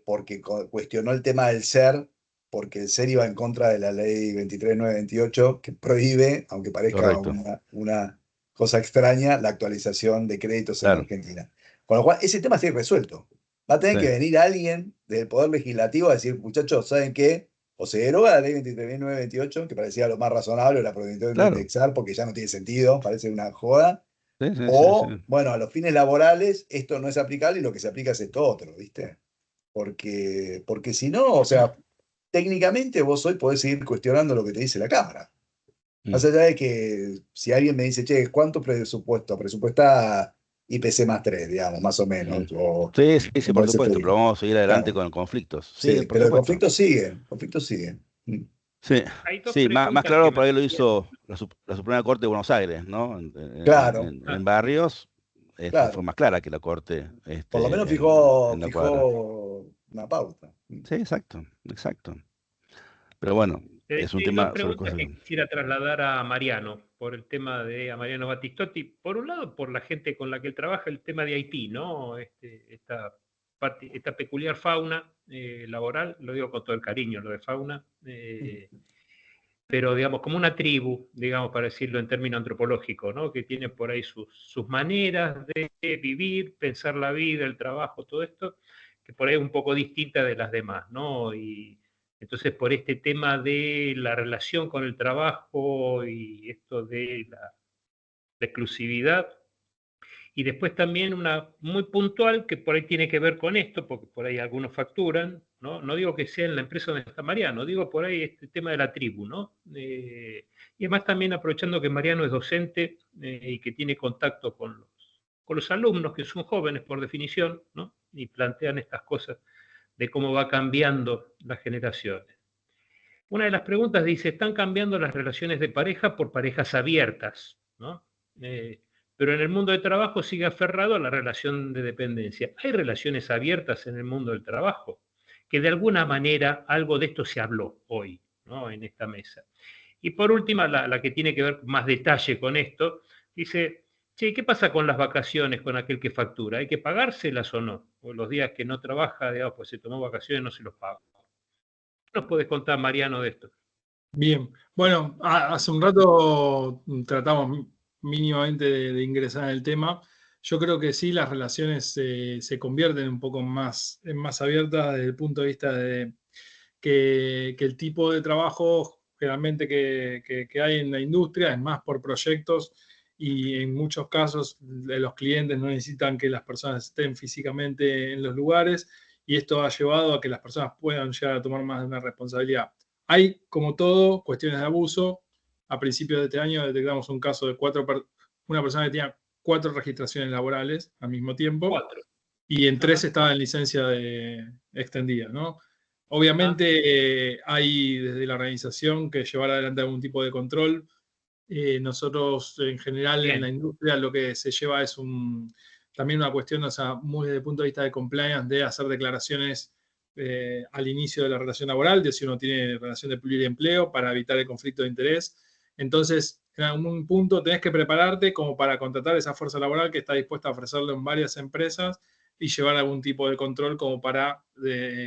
porque cuestionó el tema del ser, porque el ser iba en contra de la ley 23928, que prohíbe, aunque parezca Correcto. una cosa extraña, la actualización de créditos en Claro. Argentina. Con lo cual, ese tema está irresuelto. Va a tener que venir alguien del Poder Legislativo a decir, muchachos, ¿saben qué? O se deroga la ley 23.928, que parecía lo más razonable, la prohibición de Claro. indexar, porque ya no tiene sentido, parece una joda. Sí. Bueno, a los fines laborales esto no es aplicable y lo que se aplica es esto otro, ¿viste? Porque si no, o sea, técnicamente vos hoy podés seguir cuestionando lo que te dice la Cámara. Más allá de que si alguien me dice, che, ¿cuánto presupuesto? Presupuesta IPC más 3, digamos, más o menos. Sí, por supuesto, pero vamos a seguir adelante con conflictos. Sí, por pero el supuesto. conflicto sigue. Sí, más claro por ahí lo hizo la Suprema Corte de Buenos Aires, ¿no? Claro. En Barrios Claro. fue más clara que la Corte. Por lo menos en la cuadra. fijó una pauta. Sí, exacto. Pero bueno, es un tema Dos sobre preguntas cosas. que quisiera trasladar a Mariano, por el tema de a Mariano Battistotti. Por un lado, por la gente con la que él trabaja, el tema de Haití, ¿no? Esta peculiar fauna laboral, lo digo con todo el cariño, lo de fauna, pero digamos, como una tribu, digamos, para decirlo en términos antropológicos, ¿no? Que tiene por ahí sus maneras de vivir, pensar la vida, el trabajo, todo esto, que por ahí es un poco distinta de las demás, ¿no? Y entonces, por este tema de la relación con el trabajo y esto de la exclusividad, y después también una muy puntual que por ahí tiene que ver con esto, porque por ahí algunos facturan, ¿no? No digo que sea en la empresa donde está Mariano, digo por ahí este tema de la tribu, ¿no? Y además también aprovechando que Mariano es docente y que tiene contacto con los alumnos, que son jóvenes por definición, ¿no? Y plantean estas cosas de cómo va cambiando las generaciones. Una de las preguntas dice, ¿están cambiando las relaciones de pareja por parejas abiertas? ¿No? Pero en el mundo del trabajo sigue aferrado a la relación de dependencia. ¿Hay relaciones abiertas en el mundo del trabajo? Que de alguna manera algo de esto se habló hoy, ¿no? En esta mesa. Y por última, la que tiene que ver más detalle con esto, dice, che, ¿qué pasa con las vacaciones con aquel que factura? ¿Hay que pagárselas o no? O los días que no trabaja, digamos, pues se tomó vacaciones, no se los paga. ¿Qué nos puedes contar, Mariano, de esto? Bien, bueno, hace un rato tratamos mínimamente de ingresar en el tema. Yo creo que sí, las relaciones se convierten un poco más abiertas desde el punto de vista de que el tipo de trabajo generalmente que hay en la industria es más por proyectos y en muchos casos los clientes no necesitan que las personas estén físicamente en los lugares y esto ha llevado a que las personas puedan llegar a tomar más de una responsabilidad. Hay, como todo, cuestiones de abuso. A principios de este año detectamos un caso de una persona que tenía 4 registraciones laborales al mismo tiempo. 4. Y en 3 estaba en licencia extendida, ¿no? Obviamente hay desde la organización que llevar adelante algún tipo de control. Nosotros en general en la industria lo que se lleva es también una cuestión, o sea, muy desde el punto de vista de compliance, de hacer declaraciones al inicio de la relación laboral, de si uno tiene relación de pluriempleo para evitar el conflicto de interés. Entonces, en algún punto tenés que prepararte como para contratar esa fuerza laboral que está dispuesta a ofrecerlo en varias empresas y llevar algún tipo de control como para,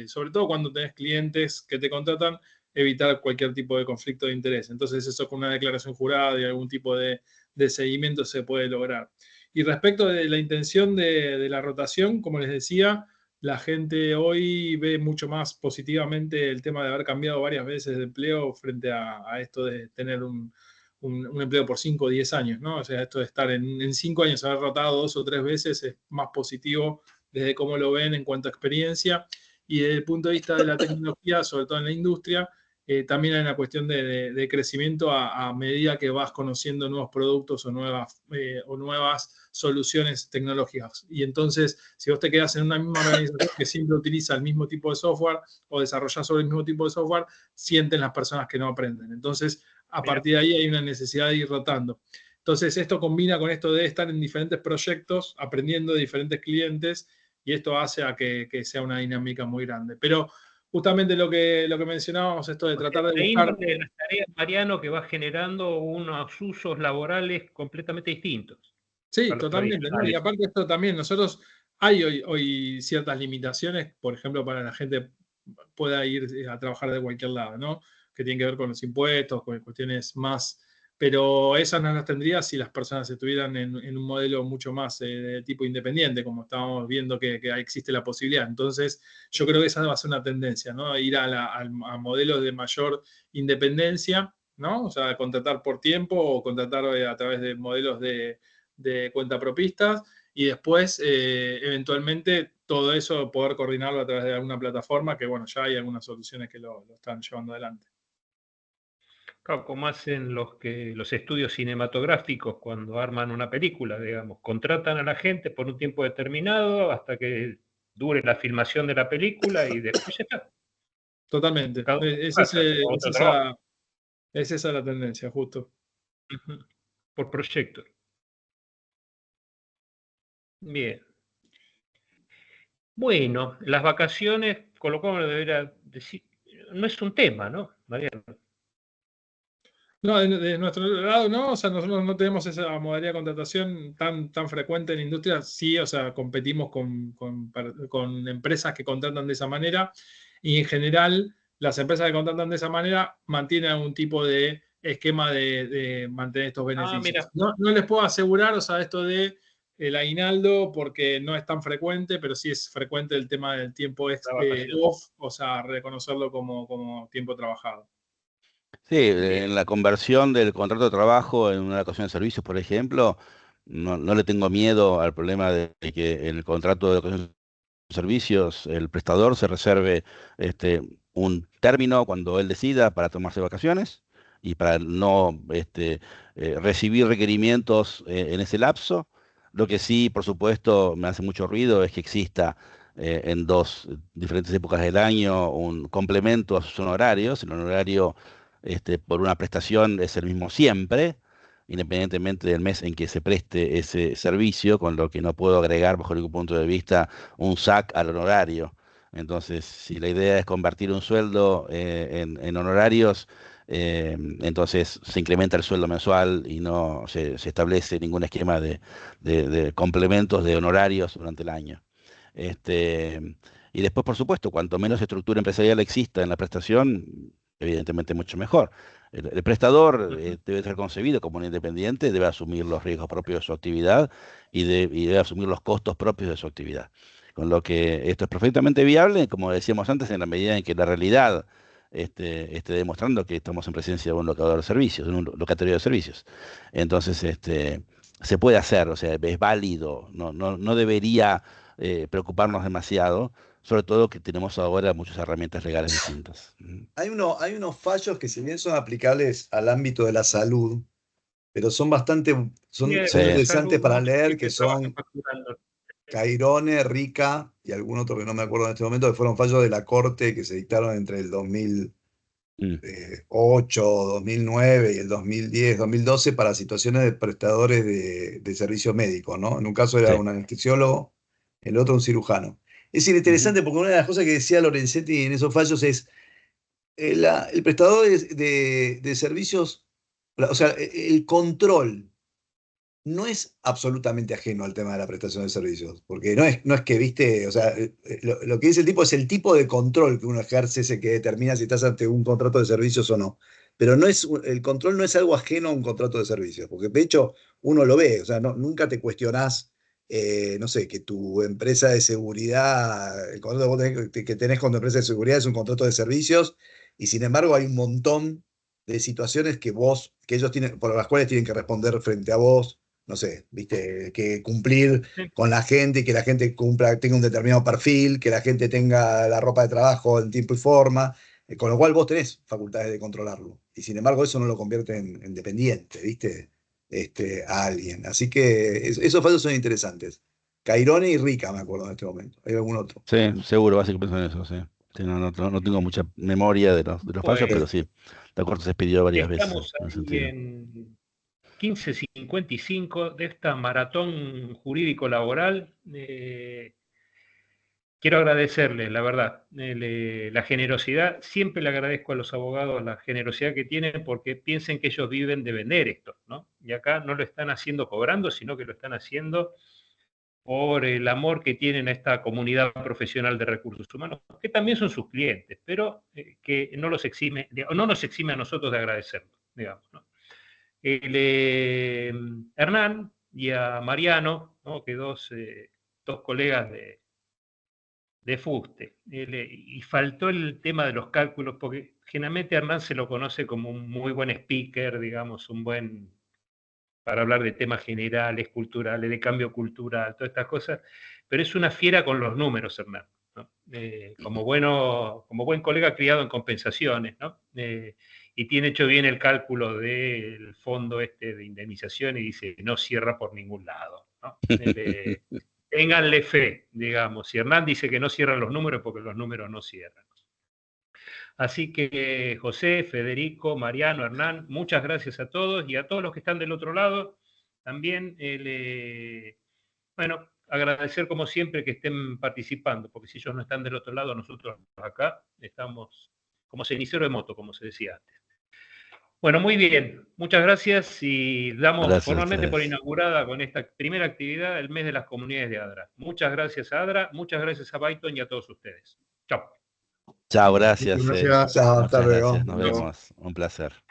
sobre todo cuando tenés clientes que te contratan, evitar cualquier tipo de conflicto de interés. Entonces eso con una declaración jurada y algún tipo de seguimiento se puede lograr. Y respecto de la intención de la rotación, como les decía, la gente hoy ve mucho más positivamente el tema de haber cambiado varias veces de empleo frente a esto de tener un empleo por 5 o 10 años, ¿no? O sea, esto de estar en 5 años, haber rotado 2 o 3 veces es más positivo desde cómo lo ven en cuanto a experiencia. Y desde el punto de vista de la tecnología, sobre todo en la industria, también hay una cuestión de crecimiento a medida que vas conociendo nuevos productos o nuevas soluciones tecnológicas. Y entonces, si vos te quedas en una misma organización que siempre utiliza el mismo tipo de software o desarrolla sobre el mismo tipo de software, sienten las personas que no aprenden. Entonces, a partir de ahí hay una necesidad de ir rotando. Entonces, esto combina con esto de estar en diferentes proyectos, aprendiendo de diferentes clientes, y esto hace a que sea una dinámica muy grande. Pero justamente lo que mencionábamos, esto de tratar de buscar... de las tareas, Mariano, que va generando unos usos laborales completamente distintos. Sí, totalmente, ¿no? Y aparte de esto también, nosotros hay hoy ciertas limitaciones, por ejemplo, para la gente pueda ir a trabajar de cualquier lado, ¿no? Que tienen que ver con los impuestos, con cuestiones más, pero esas no las tendría si las personas estuvieran en un modelo mucho más de tipo independiente, como estábamos viendo que existe la posibilidad. Entonces, yo creo que esa va a ser una tendencia, ¿no? Ir a modelos de mayor independencia, ¿no? O sea, contratar por tiempo o contratar a través de modelos de cuentapropistas y después eventualmente todo eso poder coordinarlo a través de alguna plataforma que bueno, ya hay algunas soluciones que lo están llevando adelante. Claro, como hacen los estudios cinematográficos cuando arman una película, digamos, contratan a la gente por un tiempo determinado hasta que dure la filmación de la película y después ya está. Totalmente. Es esa la tendencia, justo. Por proyecto. Bien. Bueno, las vacaciones, con lo cual debería decir, no es un tema, ¿no, Mariano? No, de nuestro lado no, o sea, nosotros no tenemos esa modalidad de contratación tan frecuente en la industria, sí, o sea, competimos con empresas que contratan de esa manera y en general las empresas que contratan de esa manera mantienen algún tipo de esquema de mantener estos beneficios. No les puedo asegurar, o sea, esto de el aguinaldo, porque no es tan frecuente, pero sí es frecuente el tema del tiempo off, o sea, reconocerlo como tiempo trabajado. Sí, en la conversión del contrato de trabajo en una locación de servicios, por ejemplo, no le tengo miedo al problema de que en el contrato de locación de servicios el prestador se reserve un término cuando él decida para tomarse vacaciones y para no recibir requerimientos en ese lapso. Lo que sí, por supuesto, me hace mucho ruido es que exista en dos diferentes épocas del año un complemento a sus honorarios. El honorario por una prestación es el mismo siempre, independientemente del mes en que se preste ese servicio, con lo que no puedo agregar bajo ningún punto de vista un SAC al honorario. Entonces, si la idea es convertir un sueldo en honorarios, entonces se incrementa el sueldo mensual y no se establece ningún esquema de complementos de honorarios durante el año. Y después, por supuesto, cuanto menos estructura empresarial exista en la prestación, evidentemente mucho mejor. El prestador debe ser concebido como un independiente, debe asumir los riesgos propios de su actividad y debe asumir los costos propios de su actividad. Con lo que esto es perfectamente viable, como decíamos antes, en la medida en que la realidad esté demostrando que estamos en presencia de un locador de servicios, de un locatario de servicios. Entonces, se puede hacer, o sea, es válido, no debería preocuparnos demasiado, sobre todo que tenemos ahora muchas herramientas legales distintas. Hay unos fallos que si bien son aplicables al ámbito de la salud, pero son Sí, Sí. interesantes salud, para mucha leer, que gente trabaja son facturando. Cairone, Rica y algún otro que no me acuerdo en este momento, que fueron fallos de la Corte que se dictaron entre el 2008, 2009 y el 2010, 2012 para situaciones de prestadores de servicios médicos, ¿no? En un caso era Sí. un anestesiólogo, el otro un cirujano. Es interesante porque una de las cosas que decía Lorenzetti en esos fallos es el prestador de servicios, o sea, el control no es absolutamente ajeno al tema de la prestación de servicios, porque no es que, viste, o sea, lo que dice el tipo es el tipo de control que uno ejerce, ese que determina si estás ante un contrato de servicios o no. Pero el control no es algo ajeno a un contrato de servicios, porque de hecho uno lo ve, o sea, nunca te cuestionás, no sé, que tu empresa de seguridad, el contrato que tenés con tu empresa de seguridad es un contrato de servicios, y sin embargo hay un montón de situaciones que ellos tienen, por las cuales tienen que responder frente a vos, no sé, viste, que cumplir Sí. con la gente, que la gente tenga un determinado perfil, que la gente tenga la ropa de trabajo en tiempo y forma, con lo cual vos tenés facultades de controlarlo. Y sin embargo eso no lo convierte en dependiente, viste, a alguien. Así que esos fallos son interesantes. Cairone y Rica, me acuerdo en este momento. ¿Hay algún otro? Sí, seguro, básicamente en eso, sí. Sí, no tengo mucha memoria de los fallos, Bueno, pero sí, la Corte se expidió varias veces estamos en ese ahí sentido. en 15:55 de esta maratón jurídico-laboral. Quiero agradecerles, la verdad, la generosidad. Siempre le agradezco a los abogados la generosidad que tienen porque piensen que ellos viven de vender esto, ¿no? Y acá no lo están haciendo cobrando, sino que lo están haciendo por el amor que tienen a esta comunidad profesional de recursos humanos, que también son sus clientes, pero que no nos exime a nosotros de agradecerlo, digamos, ¿no? Hernán y a Mariano, ¿no? Que dos colegas de fuste. Y faltó el tema de los cálculos, porque generalmente Hernán se lo conoce como un muy buen speaker, digamos, un buen para hablar de temas generales, culturales, de cambio cultural, todas estas cosas, pero es una fiera con los números, Hernán, ¿no? Como buen colega criado en compensaciones, ¿no? Y tiene hecho bien el cálculo del fondo de indemnización y dice, no cierra por ningún lado, ¿no? Ténganle fe, digamos. Si Hernán dice que no cierran los números, porque los números no cierran. Así que José, Federico, Mariano, Hernán, muchas gracias a todos y a todos los que están del otro lado. También, bueno, agradecer como siempre que estén participando, porque si ellos no están del otro lado, nosotros acá estamos como cenicero de moto, como se decía antes. Bueno, muy bien, muchas gracias y damos Gracias a formalmente por ustedes. inaugurada con esta primera actividad el mes de las comunidades de ADRA. Muchas gracias a ADRA, muchas gracias a Byton y a todos ustedes. Chao. Chao, Muchas gracias. gracias. Chao, hasta Muchas luego. gracias. Nos vemos. Un placer.